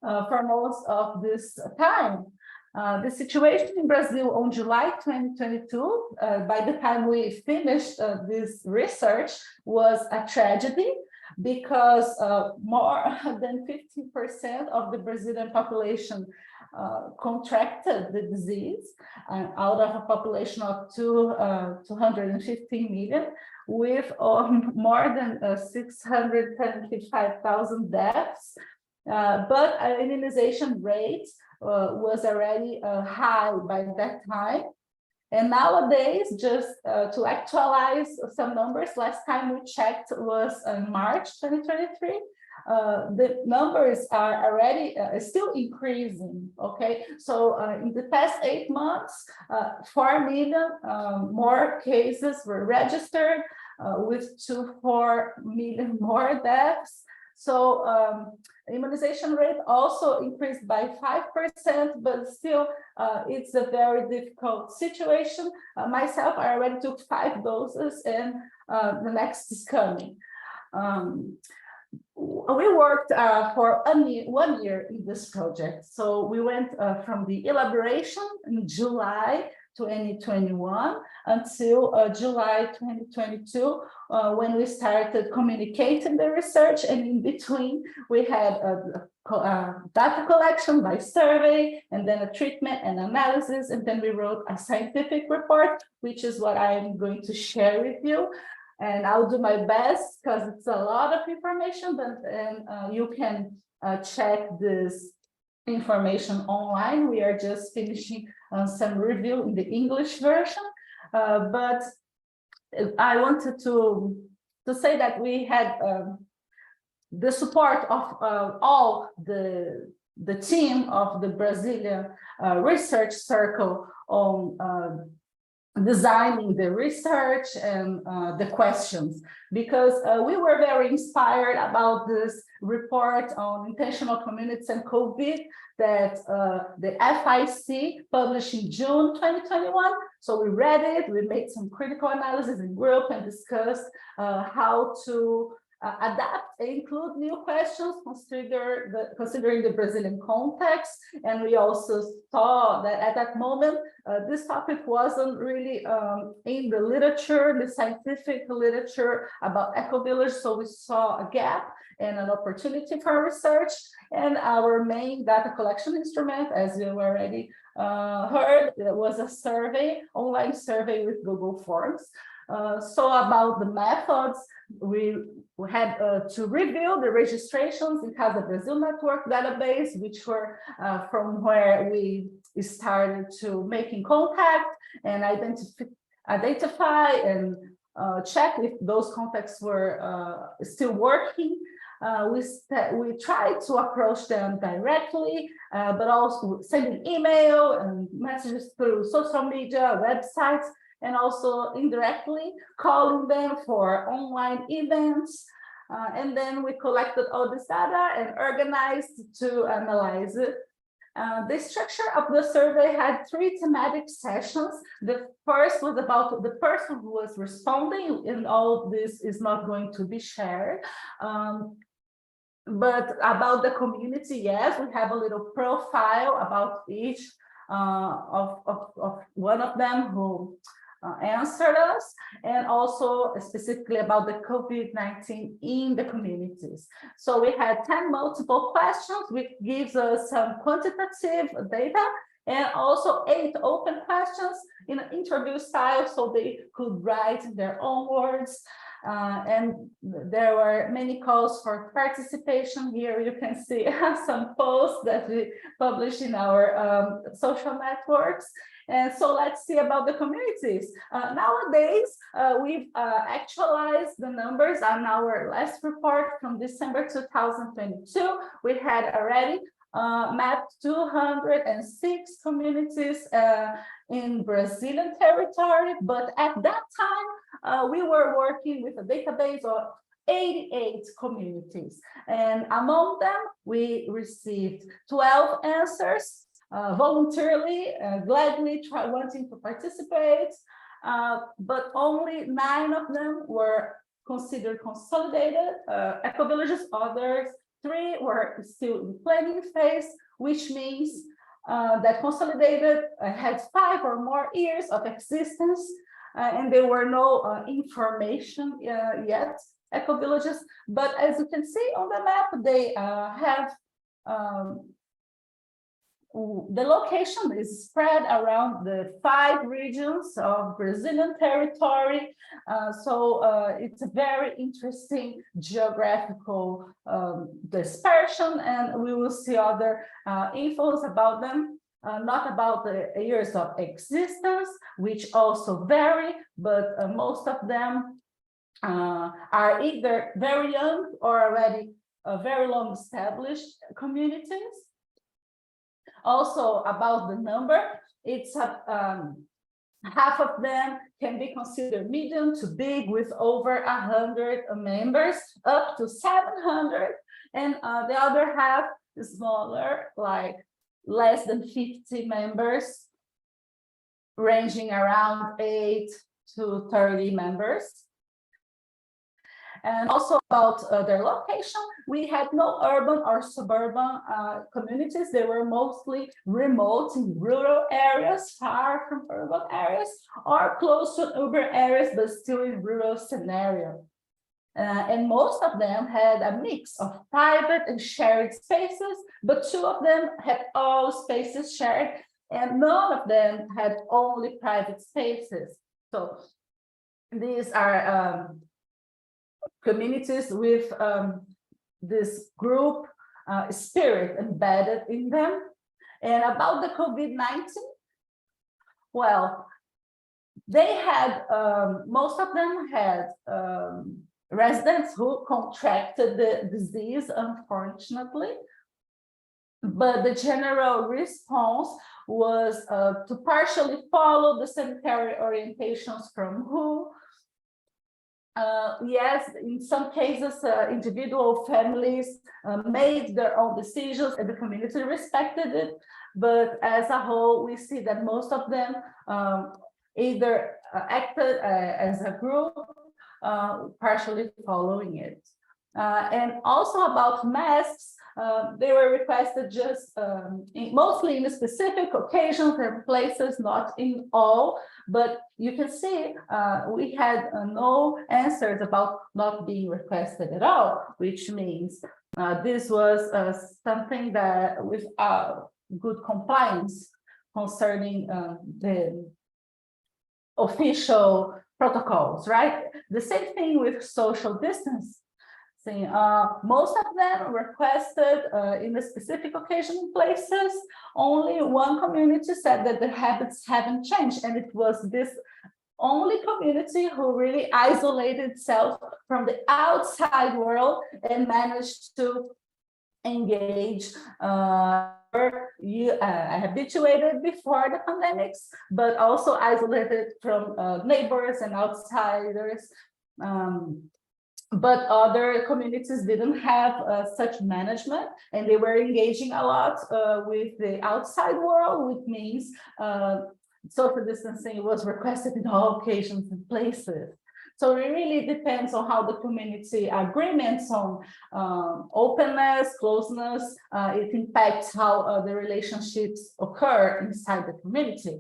for most of this time. The situation in Brazil on July 2022, by the time we finished this research, was a tragedy because more than 50% of the Brazilian population contracted the disease out of a population of 215 million, with more than 675,000 deaths. But immunization rate was already high by that time. And nowadays, just to actualize some numbers, last time we checked was in March 2023. The numbers are already still increasing, okay? So in the past 8 months, 4 million more cases were registered with 4 million more deaths. So immunization rate also increased by 5%, but still it's a very difficult situation. Myself, I already took 5 doses and the next is coming. We worked for 1 year in this project. So we went from the elaboration in July 2021 until July 2022, when we started communicating the research, and in between we had data collection by survey, and then a treatment and analysis, and then we wrote a scientific report, which is what I'm going to share with you. And I'll do my best because it's a lot of information, but you can check this information online. We are just finishing some review in the English version, but I wanted to say that we had the support of all the team of the Brazilian Research Circle on designing the research and the questions, because we were very inspired about this report on intentional communities and COVID that the FIC published in June 2021. So we read it, we made some critical analysis in group and discussed how to adapt and include new questions considering the Brazilian context. And we also saw that at that moment, this topic wasn't really in the literature, the scientific literature about Ecovillages. So we saw a gap and an opportunity for research. And our main data collection instrument, as you already heard, was a survey, online survey with Google Forms. So about the methods, we had to review the registrations in CASA Brasil network database, which were from where we started to making contact and identify and check if those contacts were still working. We tried to approach them directly, but also sending email and messages through social media, websites, and also indirectly calling them for online events. And then we collected all this data and organized to analyze it. The structure of the survey had 3 thematic sessions. The first was about the person who was responding, and all this is not going to be shared. But about the community, yes, we have a little profile about each of one of them who answered us, and also specifically about the COVID-19 in the communities. So we had 10 multiple questions, which gives us some quantitative data, and also 8 open questions in an interview style, so they could write in their own words. And there were many calls for participation. Here you can see some posts that we publish in our social networks. And so let's see about the communities. Nowadays, we've actualized the numbers on our last report from December 2022. We had already mapped 206 communities in Brazilian territory, but at that time, we were working with a database of 88 communities. And among them, we received 12 answers voluntarily, gladly wanting to participate, but only 9 of them were considered consolidated ecovillages. Others 3 were still in planning phase, which means that consolidated had 5 or more years of existence, and there were no information yet, ecovillages. But as you can see on the map, they have the location is spread around the 5 regions of Brazilian territory. So it's a very interesting geographical dispersion, and we will see other infos about them. Not about the years of existence, which also vary, but most of them are either very young or already very long established communities. Also about the number, it's half of them can be considered medium to big with over 100 members, up to 700 and the other half is smaller, like less than 50 members, ranging around 8 to 30 members. And also about their location, we had no urban or suburban communities. They were mostly remote in rural areas, far from urban areas, or close to urban areas, but still in rural scenario. And most of them had a mix of private and shared spaces, but 2 of them had all spaces shared, and none of them had only private spaces. So these are communities with this group spirit embedded in them. And about the COVID-19, well, they had, most of them had residents who contracted the disease, unfortunately. But the general response was to partially follow the sanitary orientations from WHO. Yes, in some cases, individual families made their own decisions and the community respected it. But as a whole, we see that most of them either acted as a group, partially following it. And also about masks, they were requested just mostly in specific occasions and places, not in all. But you can see we had no answers about not being requested at all, which means this was something that with good compliance concerning the official protocols, right? The same thing with social distancing. Most of them requested in a specific occasion places. Only one community said that the habits haven't changed, and it was this only community who really isolated itself from the outside world and managed to engage habituated before the pandemics, but also isolated from neighbors and outsiders. But other communities didn't have such management, and they were engaging a lot with the outside world, which means social distancing was requested in all occasions and places. So it really depends on how the community agreements on openness, closeness, it impacts how the relationships occur inside the community.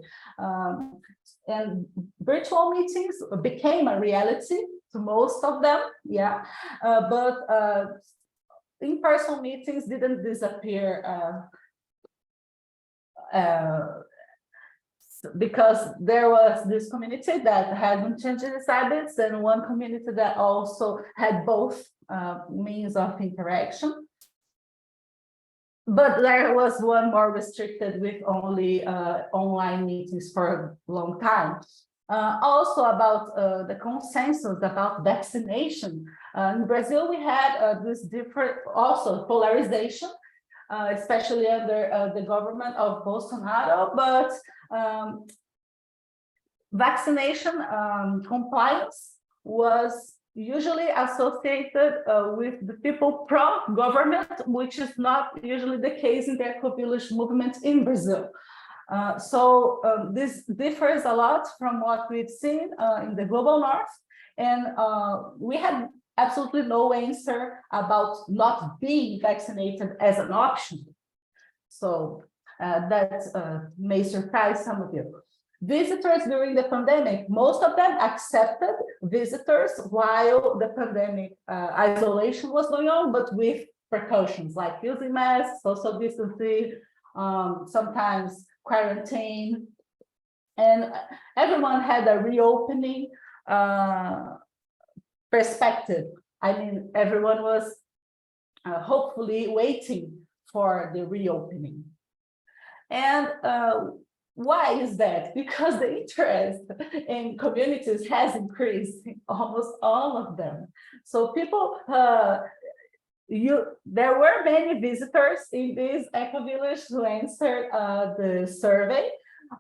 And virtual meetings became a reality to most of them, yeah, but in-person meetings didn't disappear because there was this community that hadn't changed its habits, and one community that also had both means of interaction. But there was one more restricted with only online meetings for a long time. Also about the consensus about vaccination. In Brazil, we had this different also polarization, especially under the government of Bolsonaro, but vaccination compliance was usually associated with the people pro-government, which is not usually the case in the Ecovillages movement in Brazil. So this differs a lot from what we've seen in the global north, and we had absolutely no answer about not being vaccinated as an option. So that may surprise some of you. Visitors during the pandemic, most of them accepted visitors while the pandemic isolation was going on, but with precautions like using masks, social distancing, sometimes quarantine, and everyone had a reopening perspective. I mean, everyone was hopefully waiting for the reopening. And why is that? Because the interest in communities has increased in almost all of them. So people, there were many visitors in this Ecovillage who answered the survey.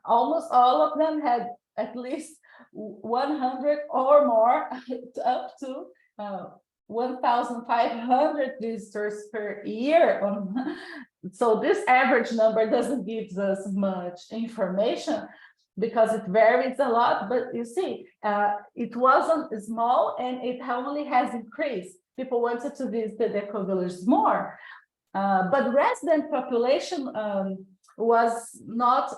Almost all of them had at least 100 or more, up to 1,500 visitors per year. So this average number doesn't give us much information because it varies a lot, but you see, it wasn't small and it only has increased. People wanted to visit the Ecovillages more, but resident population was not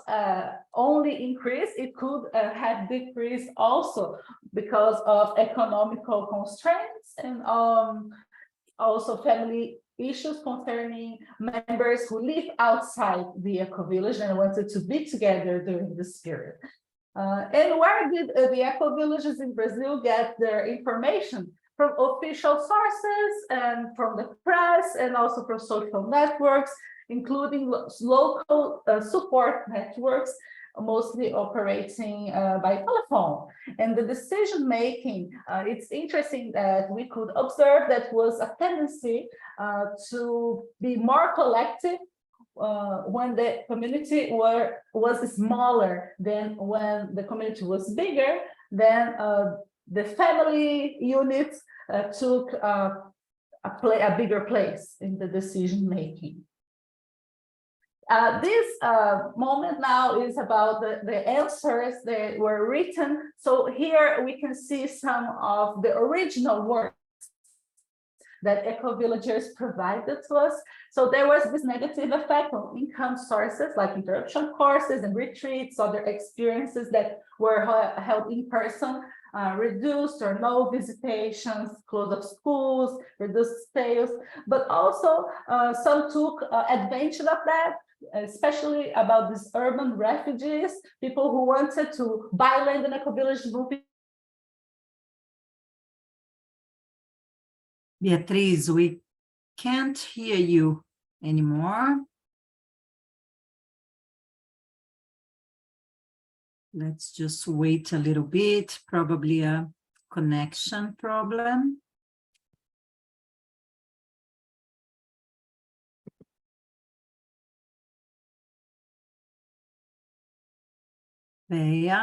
only increased, it could have decreased also because of economical constraints and also family issues concerning members who live outside the Ecovillage and wanted to be together during this period. And where did the Ecovillages in Brazil get their information? From official sources and from the press and also from social networks, including local support networks, mostly operating by telephone. And the decision making, it's interesting that we could observe that was a tendency to be more collective when the community was smaller than when the community was bigger. Then the family units took a bigger place in the decision making. This moment now is about the answers that were written. So here we can see some of the original work that Ecovillages provided to us. So there was this negative effect on income sources like interruption courses and retreats, other experiences that were held in person, reduced or no visitations, close of schools, reduced sales, but also some took advantage of that, especially about these urban refugees, people who wanted to buy land in Ecovillage, moving. Beatriz, we can't hear you anymore. Let's just wait a little bit, probably a connection problem. Bea.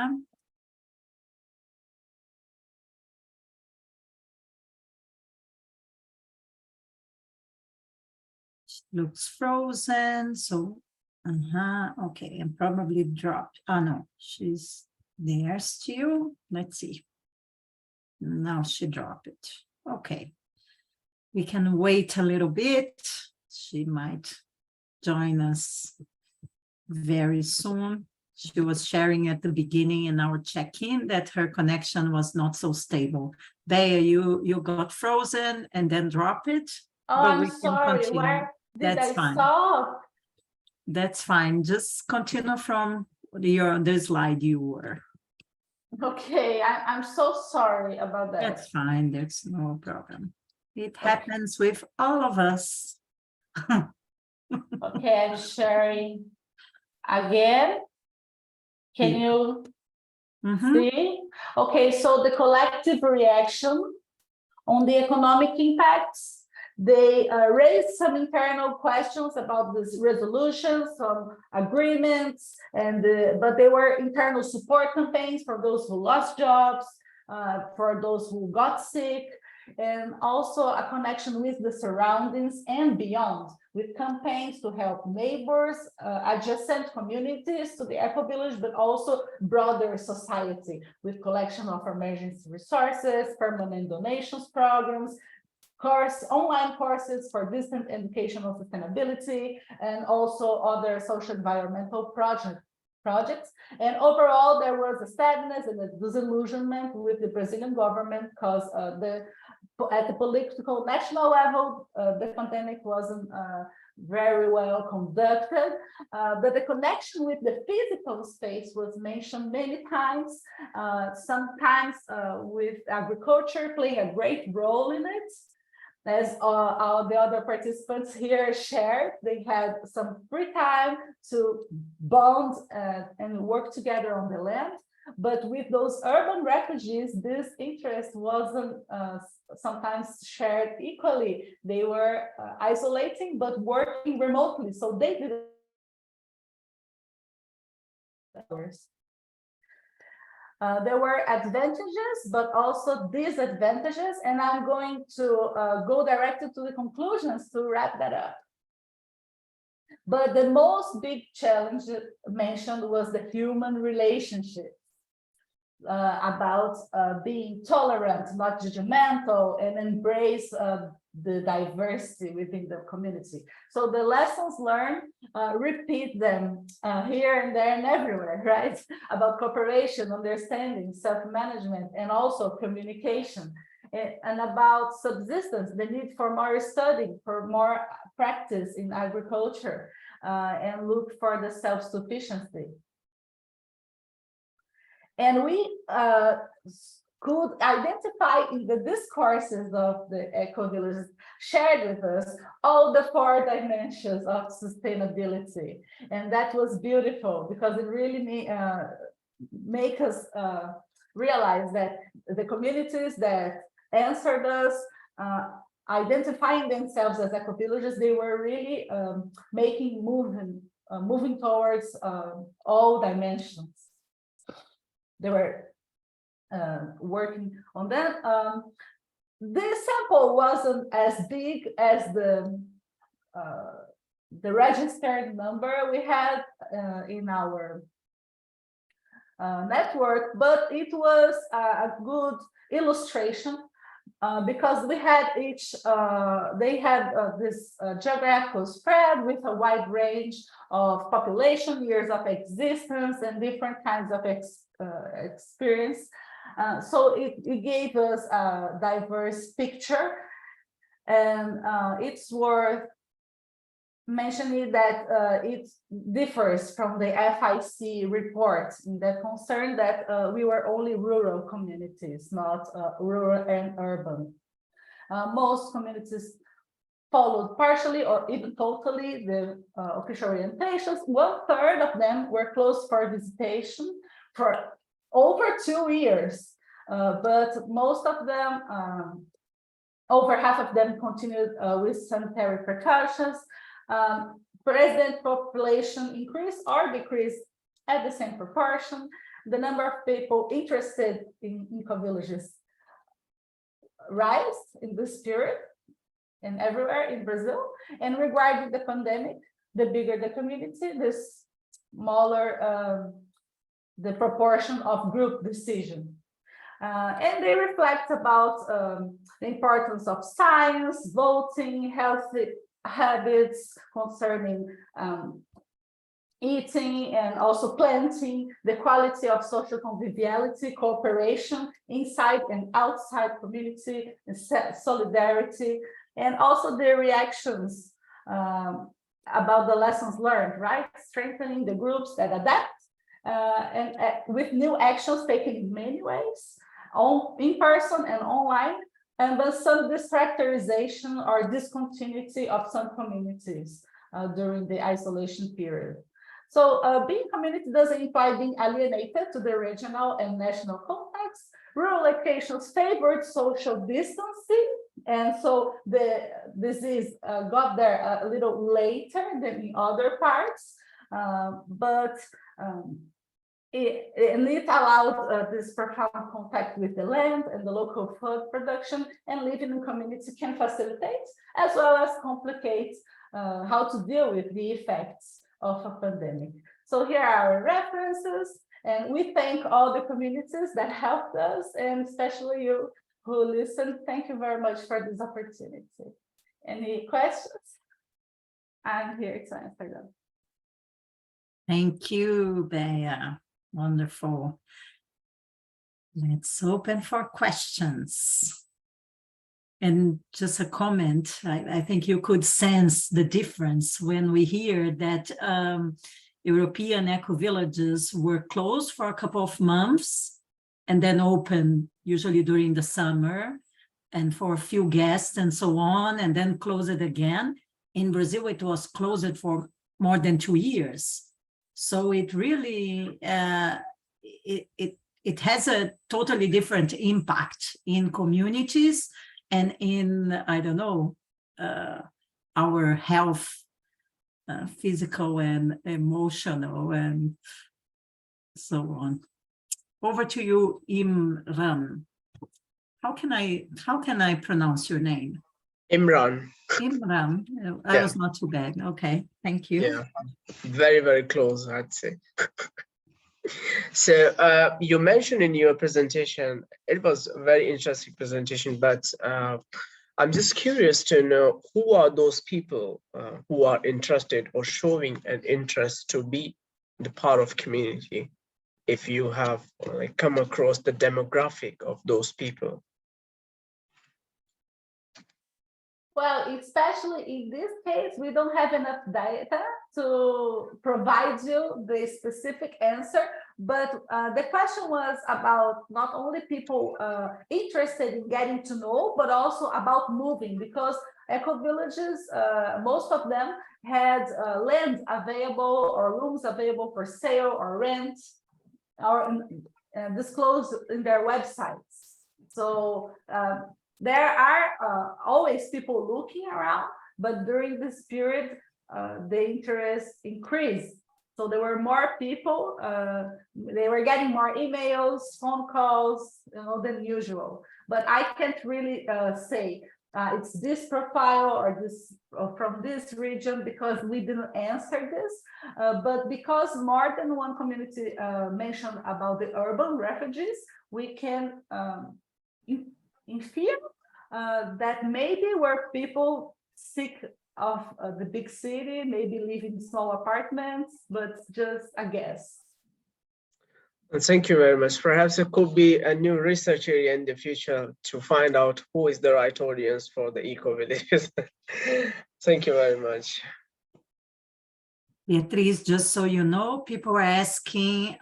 Looks frozen, so okay, and probably dropped. Oh no, she's there still. Let's see. Now she dropped it. Okay, we can wait a little bit. She might join us very soon. She was sharing at the beginning in our check-in that her connection was not so stable. Bea, you got frozen and then drop it. Oh, but I'm we can sorry. continue. Where did That's I fine. stop? That's fine. Just continue from the slide you were. Okay, I'm so sorry about that. That's fine. There's no problem. It happens with all of us. Okay, I'm sharing again. Can you see? Okay, so the collective reaction on the economic impacts. They raised some internal questions about this resolution, some agreements, and but they were internal support campaigns for those who lost jobs, for those who got sick, and also a connection with the surroundings and beyond, with campaigns to help neighbors, adjacent communities to the Ecovillage, but also broader society, with collection of emergency resources, permanent donations programs, online courses for distant educational sustainability, and also other social environmental projects. And overall, there was a sadness and a disillusionment with the Brazilian government because at the political national level, the pandemic wasn't very well conducted, but the connection with the physical space was mentioned many times, sometimes with agriculture playing a great role in it. As all the other participants here shared, they had some free time to bond and work together on the land. But with those urban refugees, this interest wasn't sometimes shared equally. They were isolating, but working remotely. So they did. There were advantages, but also disadvantages, and I'm going to go directly to the conclusions to wrap that up. But the most big challenge mentioned was the human relationship, about being tolerant, not judgmental, and embrace the diversity within the community. So the lessons learned, repeat them here and there and everywhere, right? About cooperation, understanding, self-management, and also communication. And about subsistence, the need for more study, for more practice in agriculture, and look for the self-sufficiency. And we could identify in the discourses of the Ecovillages shared with us all the 4 dimensions of sustainability. And that was beautiful because it really make us realize that the communities that answered us, identifying themselves as Ecovillages, they were really moving towards all dimensions. They were working on that. This sample wasn't as big as the registered number we had in our network, but it was a good illustration because we had they had this geographical spread with a wide range of population, years of existence, and different kinds of experience. So it gave us a diverse picture, and it's worth mentioning that it differs from the FIC report in that concern that we were only rural communities, not rural and urban. Most communities followed partially or even totally the official orientations. 1/3 of them were closed for visitation for over 2 years, but most of them, over half of them, continued with sanitary precautions. Resident population increased or decreased at the same proportion. The number of people interested in Ecovillages rise in this period and everywhere in Brazil. And regarding the pandemic, the bigger the community, the smaller the proportion of group decision. And they reflect about the importance of science, voting, healthy habits concerning eating and also planting, the quality of social conviviality, cooperation inside and outside community, and solidarity, and also the reactions about the lessons learned, right? Strengthening the groups that adapt and with new actions taken in many ways, in person and online, and then some distractorization or discontinuity of some communities during the isolation period. So being community doesn't imply being alienated to the regional and national context. Rural locations favored social distancing, and so the disease got there a little later than in other parts, but it allowed this profound contact with the land and the local food production, and living in community can facilitate as well as complicate how to deal with the effects of a pandemic. So here are our references, and we thank all the communities that helped us, and especially you who listened. Thank you very much for this opportunity. Any questions? I'm here to answer them. Thank you, Bea. Wonderful. Let's open for questions. And just a comment, I think you could sense the difference when we hear that European eco-villages were closed for a couple of months and then open usually during the summer and for a few guests and so on, and then close it again. In Brazil, it was closed for more than 2 years. So it really, it has a totally different impact in communities and in, I don't know, our health, physical and emotional and so on. Over to you, Imran. How can I pronounce your name? Imran. Imran. I Yeah. was not too bad. Okay, thank you. Yeah, very, very close, I'd say. So you mentioned in your presentation, it was a very interesting presentation, but I'm just curious to know who are those people who are interested or showing an interest to be the part of community, if you have like come across the demographic of those people. Well, especially in this case, we don't have enough data to provide you the specific answer, but the question was about not only people interested in getting to know, but also about moving, because eco-villages, most of them had land available or rooms available for sale or rent, or disclosed in their websites. So there are always people looking around, but during this period, the interest increased. So there were more people, they were getting more emails, phone calls, than usual. But I can't really say it's this profile or this from this region, because we didn't answer this. But because more than one community mentioned about the urban refugees, we can infer that maybe were people sick of the big city, maybe live in small apartments, but just a guess. Thank you very much. Perhaps it could be a new research area in the future to find out who is the right audience for the eco-villages. Thank you very much. Beatriz, just so you know, people are asking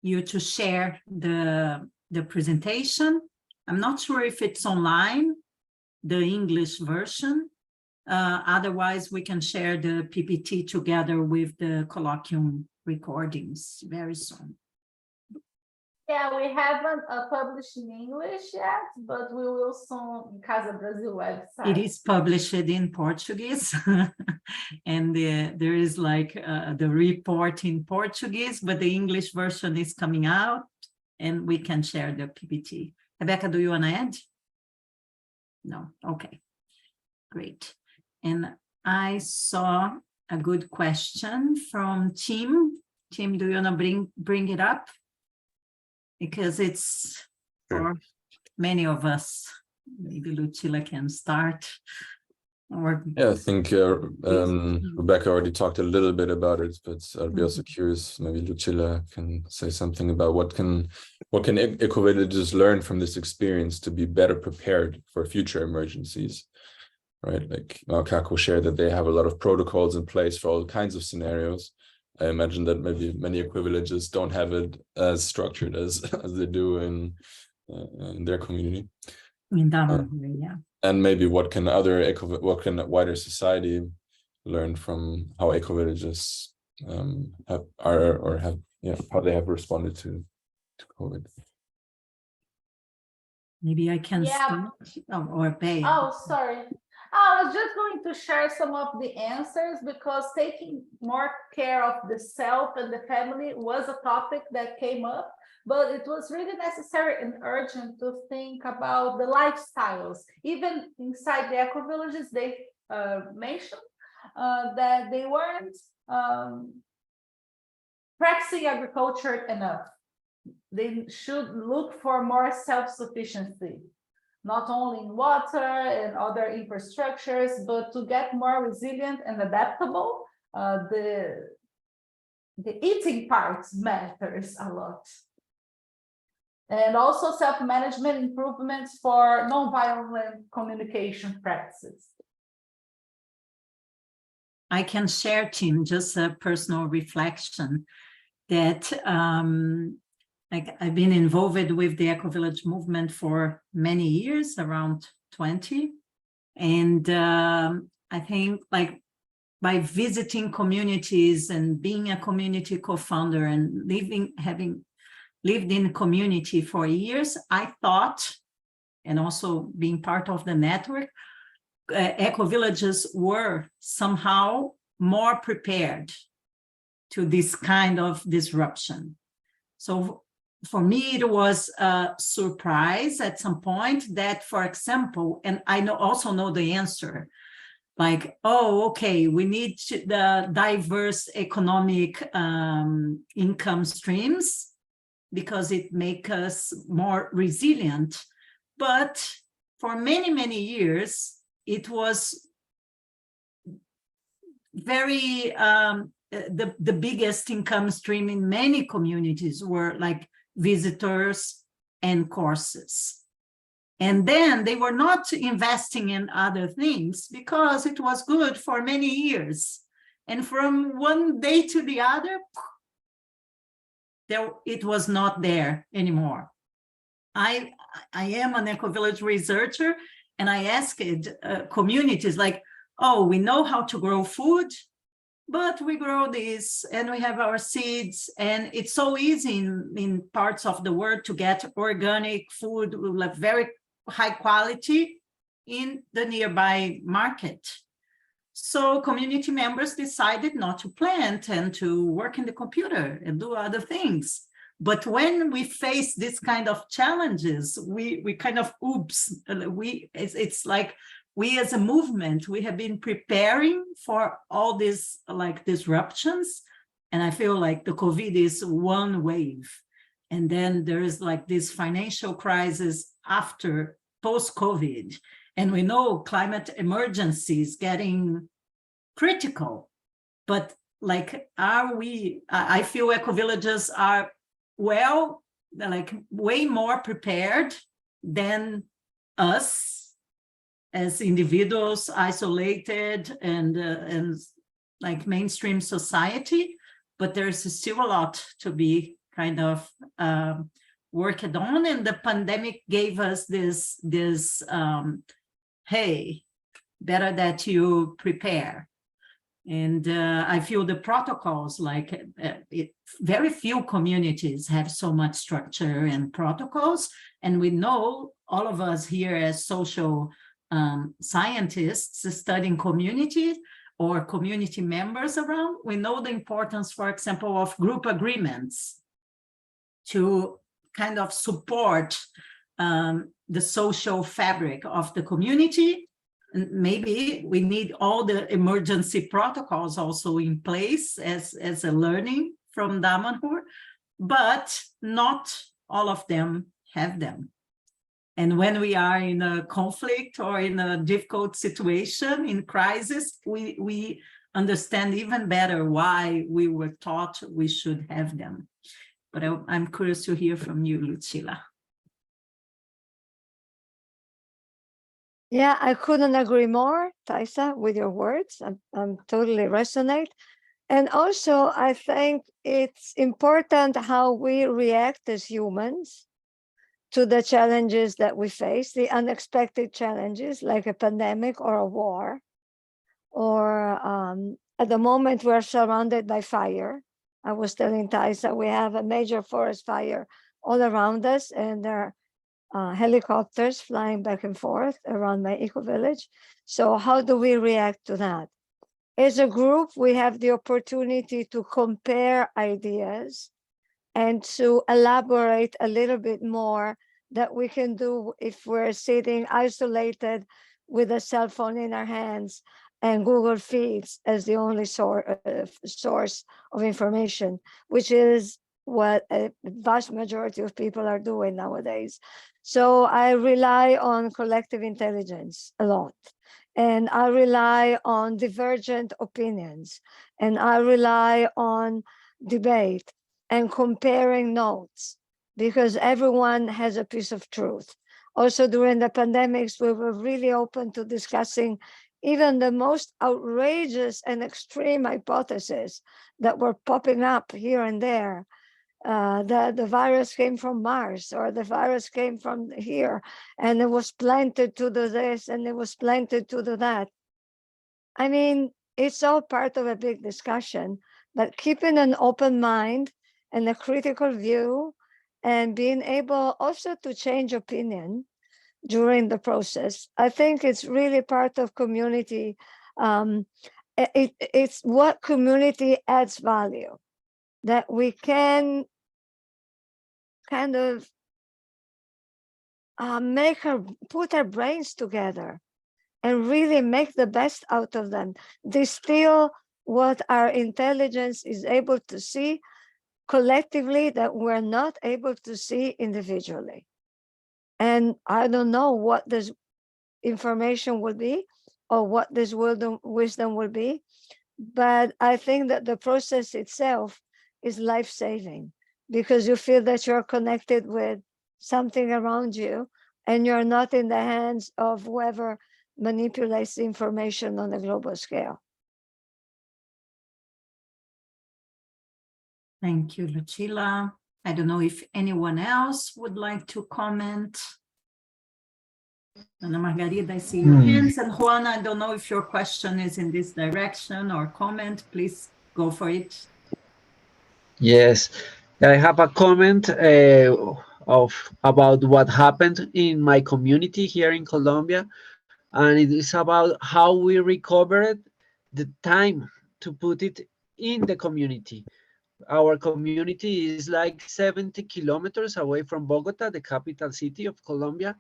you to share the presentation. I'm not sure if it's online, the English version. Otherwise, we can share the PPT together with the colloquium recordings very soon. Yeah, we haven't published in English yet, but we will soon in CASA Brasil website. It is published in Portuguese, and there is like the report in Portuguese, but the English version is coming out, and we can share the PPT. Rebecca, do you want to add? No, okay, great. And I saw a good question from Tim. Tim, do you want to bring it up? Because it's for many of us. Maybe Lucilla can start. Or yeah, I think Rebecca already talked a little bit about it, but I'd be also curious, maybe Lucilla can say something about what can eco-villages learn from this experience to be better prepared for future emergencies, right? Like Macaco shared that they have a lot of protocols in place for all kinds of scenarios. I imagine that maybe many eco-villages don't have it as structured as they do in their community. in Damanhur, yeah. And maybe what can wider society learn from how eco-villages how they have responded to COVID. Maybe I can start, or Bay. Oh, sorry. I was just going to share some of the answers, because taking more care of the self and the family was a topic that came up, but it was really necessary and urgent to think about the lifestyles. Even inside the eco-villages, they mentioned that they weren't practicing agriculture enough. They should look for more self-sufficiency, not only in water and other infrastructures, but to get more resilient and adaptable. The eating part matters a lot. And also self-management improvements for non-violent communication practices. I can share, Tim, just a personal reflection that I've been involved with the eco-village movement for many years, around 20. And I think like by visiting communities and being a community co-founder and having lived in community for years, I thought, and also being part of the network, eco-villages were somehow more prepared to this kind of disruption. So for me, it was a surprise at some point that, for example, and I also know the answer, like, oh, okay, we need the diverse economic income streams because it makes us more resilient. But for many, many years, it was very, the biggest income stream in many communities were like visitors and courses. And then they were not investing in other things because it was good for many years. And from one day to the other, it was not there anymore. I am an eco-village researcher, and I asked communities like, oh, we know how to grow food, but we grow this and we have our seeds, and it's so easy in parts of the world to get organic food with very high quality in the nearby market. So community members decided not to plant and to work in the computer and do other things. But when we face this kind of challenges, we kind of, oops, it's like we as a movement, we have been preparing for all these like disruptions. And I feel like the COVID is one wave. And then there is like this financial crisis after post-COVID. And we know climate emergency is getting critical. But like, I feel eco-villages are like way more prepared than us as individuals isolated and like mainstream society, but there's still a lot to be kind of worked on. And the pandemic gave us this hey, better that you prepare. And I feel the protocols, like very few communities have so much structure and protocols. And we know, all of us here as social scientists studying community or community members around, we know the importance, for example, of group agreements to kind of support the social fabric of the community. And maybe we need all the emergency protocols also in place as a learning from Damanhur, but not all of them have them. And when we are in a conflict or in a difficult situation, in crisis, we understand even better why we were taught we should have them. But I'm curious to hear from you, Lucilla. Yeah, I couldn't agree more, Taisa, with your words. I'm totally resonate. And also, I think it's important how we react as humans to the challenges that we face, the unexpected challenges like a pandemic or a war, or at the moment we're surrounded by fire. I was telling Taisa, we have a major forest fire all around us, and there are helicopters flying back and forth around my eco-village. So how do we react to that? As a group, we have the opportunity to compare ideas and to elaborate a little bit more that we can do if we're sitting isolated with a cell phone in our hands and Google Feeds as the only source of information, which is what a vast majority of people are doing nowadays. So I rely on collective intelligence a lot. And I rely on divergent opinions. And I rely on debate and comparing notes, because everyone has a piece of truth. Also, during the pandemics, we were really open to discussing even the most outrageous and extreme hypotheses that were popping up here and there. The virus came from Mars, or the virus came from here, and it was planted to do this, and it was planted to do that. I mean, it's all part of a big discussion, but keeping an open mind and a critical view, and being able also to change opinion during the process, I think it's really part of community. It's what community adds value, that we can kind of put our brains together and really make the best out of them, distill what our intelligence is able to see collectively that we're not able to see individually. And I don't know what this information will be or what this wisdom will be, but I think that the process itself is life-saving because you feel that you're connected with something around you and you're not in the hands of whoever manipulates the information on a global scale. Thank you, Lucilla. I don't know if anyone else would like to comment. Ana Margarida, I see your hands. And Juan, I don't know if your question is in this direction or comment. Please go for it. Yes, I have a comment about what happened in my community here in Colombia, and it is about how we recovered the time to put it in the community. Our community is like 70 kilometers away from Bogota, the capital city of Colombia.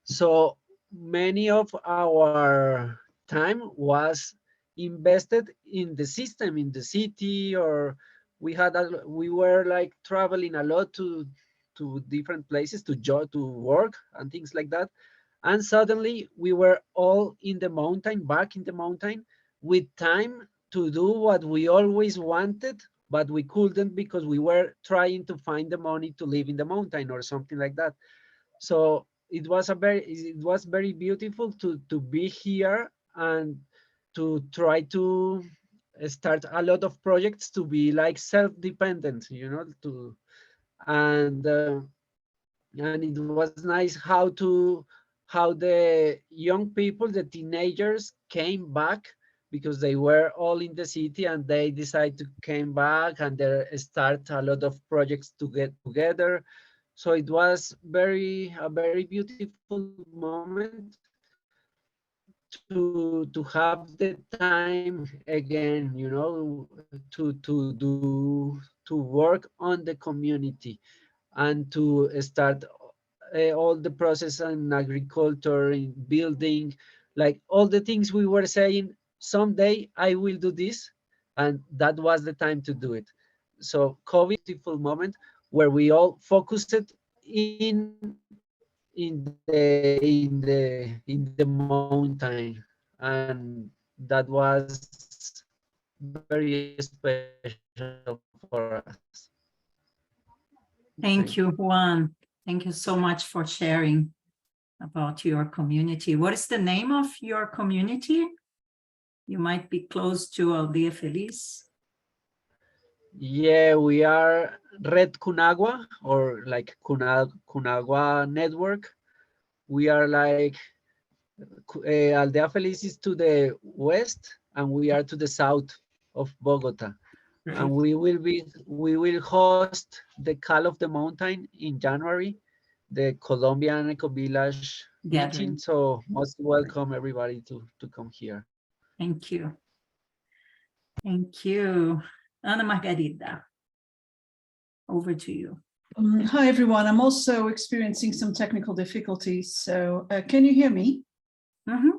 So many of our time was invested in the system, in the city, or we were like traveling a lot to different places to work and things like that. And suddenly we were all in the mountain, back in the mountain, with time to do what we always wanted, but we couldn't because we were trying to find the money to live in the mountain or something like that. So it was very beautiful to be here and to try to start a lot of projects to be like self-dependent, and it was nice how the young people, the teenagers, came back because they were all in the city and they decided to came back and they start a lot of projects to get together. So it was a very beautiful moment to have the time again, to work on the community and to start all the process in agriculture, in building, like all the things we were saying, someday I will do this, and that was the time to do it. So COVID, beautiful moment where we all focused in the mountain, and that was very special for us. Thank you, Juan. Thank you so much for sharing about your community. What is the name of your community? You might be close to Aldea Feliz. Yeah, we are Red Cunagua, or like Cunagua Network. We are like Aldea Feliz is to the west, and we are to the south of Bogota. Right. And we will host the Call of the Mountain in January, the Colombian Ecovillage meeting. So most welcome everybody to come here. Thank you. Thank you. Ana Margarida, over to you. Hi, everyone. I'm also experiencing some technical difficulties. So can you hear me? Mm-hmm.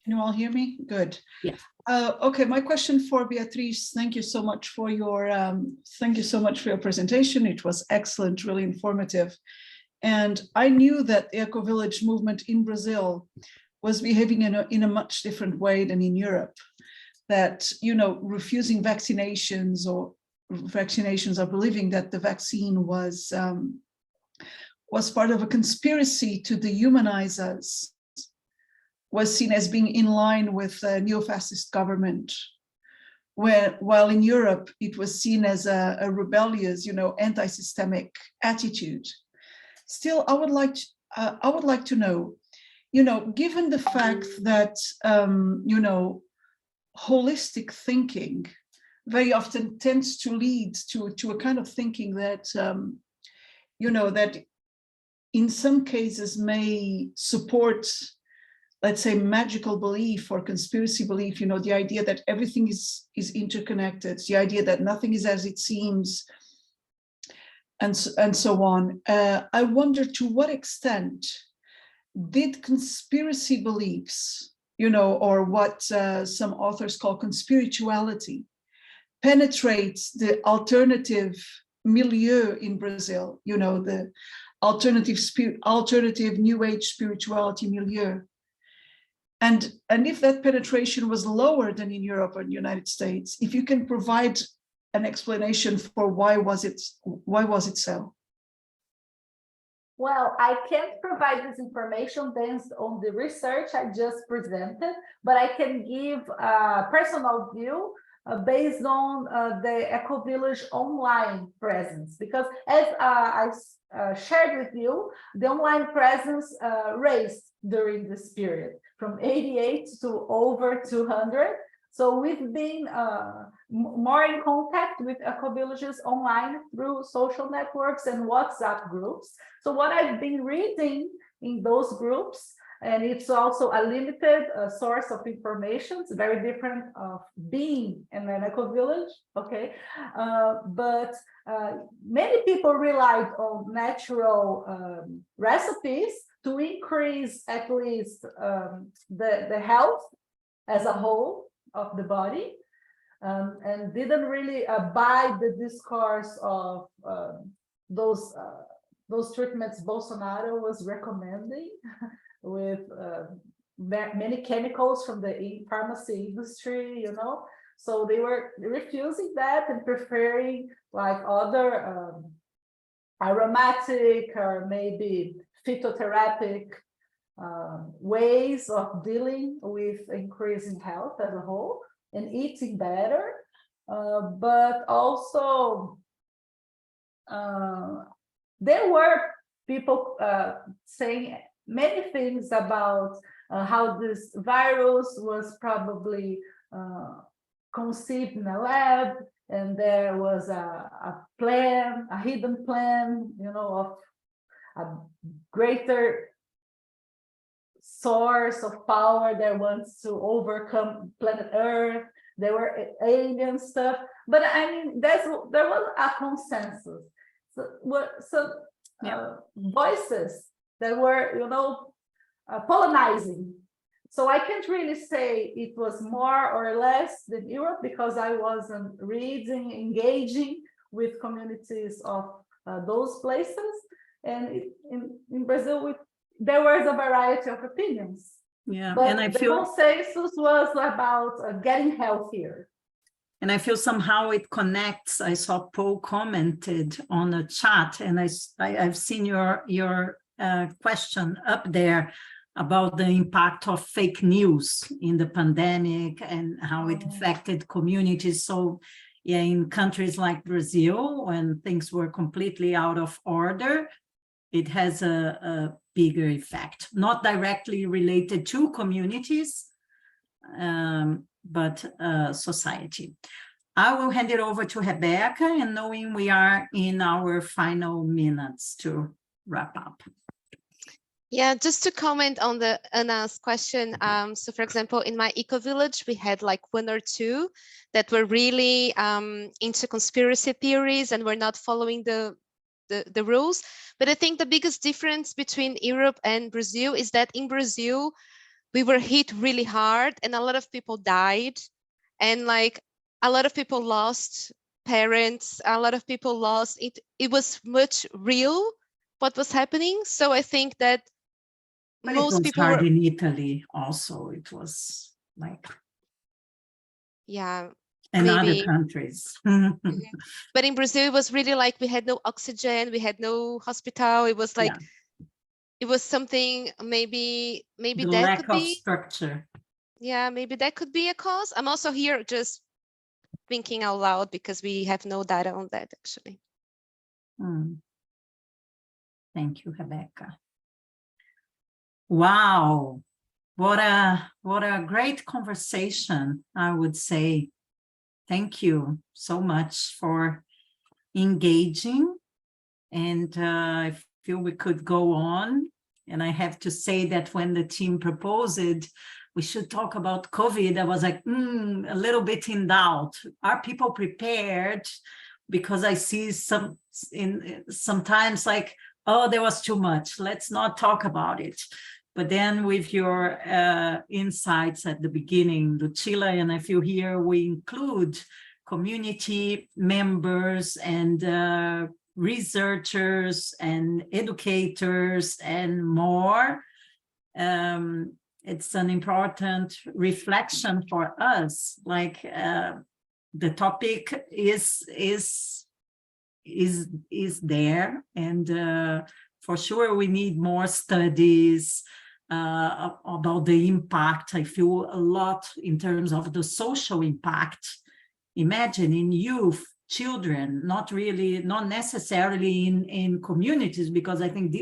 Can you all hear me? Good. Yes. Okay, my question for Beatriz. Thank you so much for your presentation. It was excellent, really informative. And I knew that the Ecovillage movement in Brazil was behaving in a much different way than in Europe. That, refusing vaccinations or believing that the vaccine was part of a conspiracy to dehumanize us was seen as being in line with a neo-fascist government, while in Europe it was seen as a rebellious, anti-systemic attitude. Still, I would like to know, given the fact that holistic thinking very often tends to lead to a kind of thinking that that in some cases may support, let's say, magical belief or conspiracy belief, the idea that everything is interconnected, the idea that nothing is as it seems. and so on. I wonder to what extent did conspiracy beliefs, or what some authors call conspirituality, penetrate the alternative milieu in Brazil, the alternative New Age spirituality milieu. And if that penetration was lower than in Europe or the United States, if you can provide an explanation for why was it so? Well, I can't provide this information based on the research I just presented, but I can give a personal view based on the Ecovillage online presence, because as I shared with you, the online presence raised during this period from 88 to over 200. So we've been more in contact with Ecovillages online through social networks and WhatsApp groups. So what I've been reading in those groups, and it's also a limited source of information. It's very different of being in an eco-village, okay? But many people relied on natural recipes to increase at least the health as a whole of the body, and didn't really buy the discourse of those treatments Bolsonaro was recommending with many chemicals from the pharmacy industry, so they were refusing that and preferring like other aromatic or maybe phytotherapeutic ways of dealing with increasing health as a whole and eating better, but also there were people saying many things about how this virus was probably conceived in a lab, and there was a plan, a hidden plan, of a greater source of power that wants to overcome planet Earth. There were alien stuff, but I mean, there was a consensus. Voices that were, polonizing. So I can't really say it was more or less than Europe because I wasn't reading, engaging with communities of those places. And in Brazil, there was a variety of opinions. Yeah, but and I the feel consensus was about getting healthier. And I feel somehow it connects. I saw Paul commented on the chat, and I've seen your question up there about the impact of fake news in the pandemic and how it affected communities. So yeah, in countries like Brazil, when things were completely out of order, it has a bigger effect, not directly related to communities, but society. I will hand it over to Rebecca, and knowing we are in our final minutes to wrap up. Yeah, just to comment on the Anna's question. So for example, in my eco-village, we had like 1 or 2 that were really into conspiracy theories and were not following the rules. But I think the biggest difference between Europe and Brazil is that in Brazil, we were hit really hard and a lot of people died. And like a lot of people lost parents, a lot of people lost it. It was much real what was happening. So I think that But most it was people hard were, in Italy also. It was like, yeah, in maybe. other countries. But in Brazil, it was really like we had no oxygen, we had no hospital. It was like, it was something maybe The that lack could of be. structure. Yeah, maybe that could be a cause. I'm also here just thinking out loud because we have no data on that actually. Thank you, Rebecca. Wow, what a great conversation, I would say. Thank you so much for engaging, and I feel we could go on. And I have to say that when the team proposed it, we should talk about COVID, I was like, a little bit in doubt. Are people prepared? because I see sometimes like, oh, there was too much, let's not talk about it. But then with your insights at the beginning, Lucilla, and I feel here we include community members and researchers and educators and more. It's an important reflection for us, like the topic is there, and for sure we need more studies about the impact. I feel a lot in terms of the social impact. Imagine in youth, children, not necessarily in communities, because I think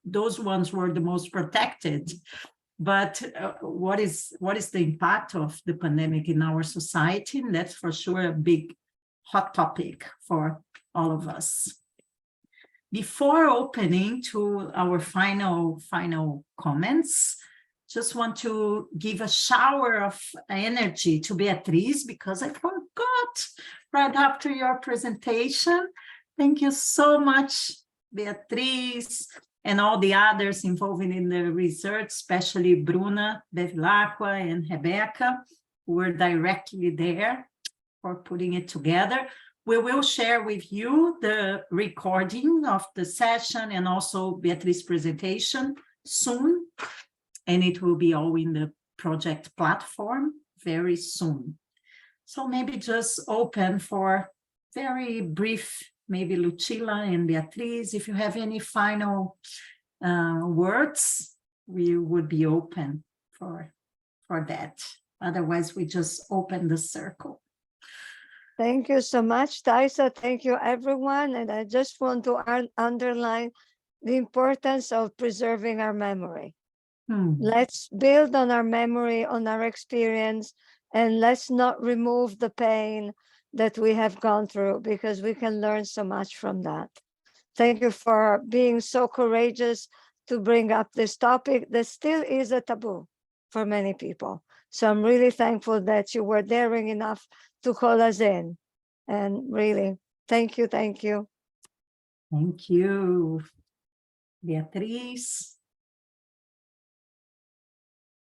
those ones were the most protected. But what is the impact of the pandemic in our society? And that's for sure a big hot topic for all of us. Before opening to our final comments, just want to give a shower of energy to Beatriz, because I forgot right after your presentation. Thank you so much, Beatriz, and all the others involved in the research, especially Bruna, Bevilacqua, and Rebecca, who were directly there for putting it together. We will share with you the recording of the session and also Beatriz's presentation soon, and it will be all in the project platform very soon. So maybe just open for very brief, maybe Lucilla and Beatriz, if you have any final words, we would be open for that. Otherwise, we just open the circle. Thank you so much, Thaisa. Thank you, everyone. And I just want to underline the importance of preserving our memory. Let's build on our memory, on our experience, and let's not remove the pain that we have gone through, because we can learn so much from that. Thank you for being so courageous to bring up this topic that still is a taboo for many people. So I'm really thankful that you were daring enough to call us in. And really, thank you, thank you. Thank you, Beatriz.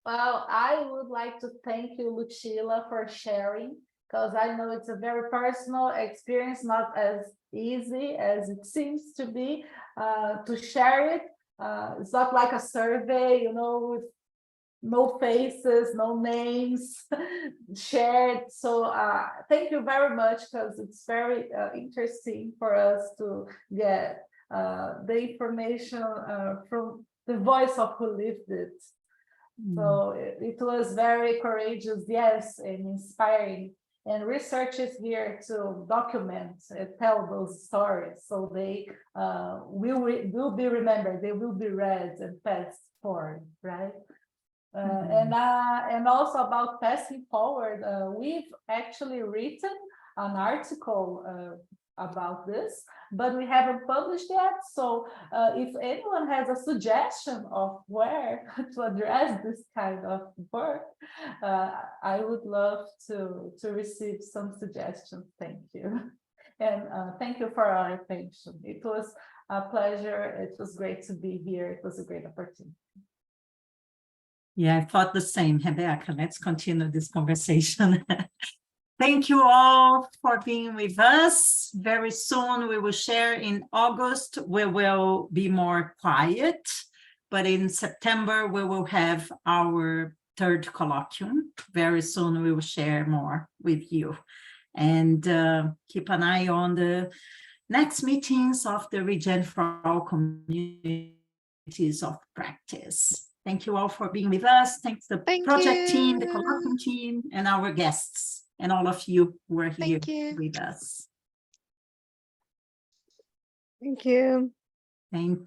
Well, I would like to thank you, Lucilla, for sharing, because I know it's a very personal experience, not as easy as it seems to be to share it. It's not like a survey, with no faces, no names shared. So thank you very much, because it's very interesting for us to get the information from the voice of who lived it. So it was very courageous, yes, and inspiring. And research is here to document and tell those stories, so they will be remembered, they will be read and passed forward, right? And also about passing forward, we've actually written an article about this, but we haven't published yet. So if anyone has a suggestion of where to address this kind of work, I would love to receive some suggestions. Thank you. And thank you for our attention. It was a pleasure. It was great to be here. It was a great opportunity. Yeah, I thought the same, Rebecca. Let's continue this conversation. Thank you all for being with us. Very soon we will share in August. We will be more quiet, but in September we will have our third colloquium. Very soon we will share more with you. And keep an eye on the next meetings of the ReGEN4ALL Communities of Practice. Thank you all for being with us. Thanks the project team, the colloquium team, and our guests, and all of you who are here with us. Thank you. Thank you.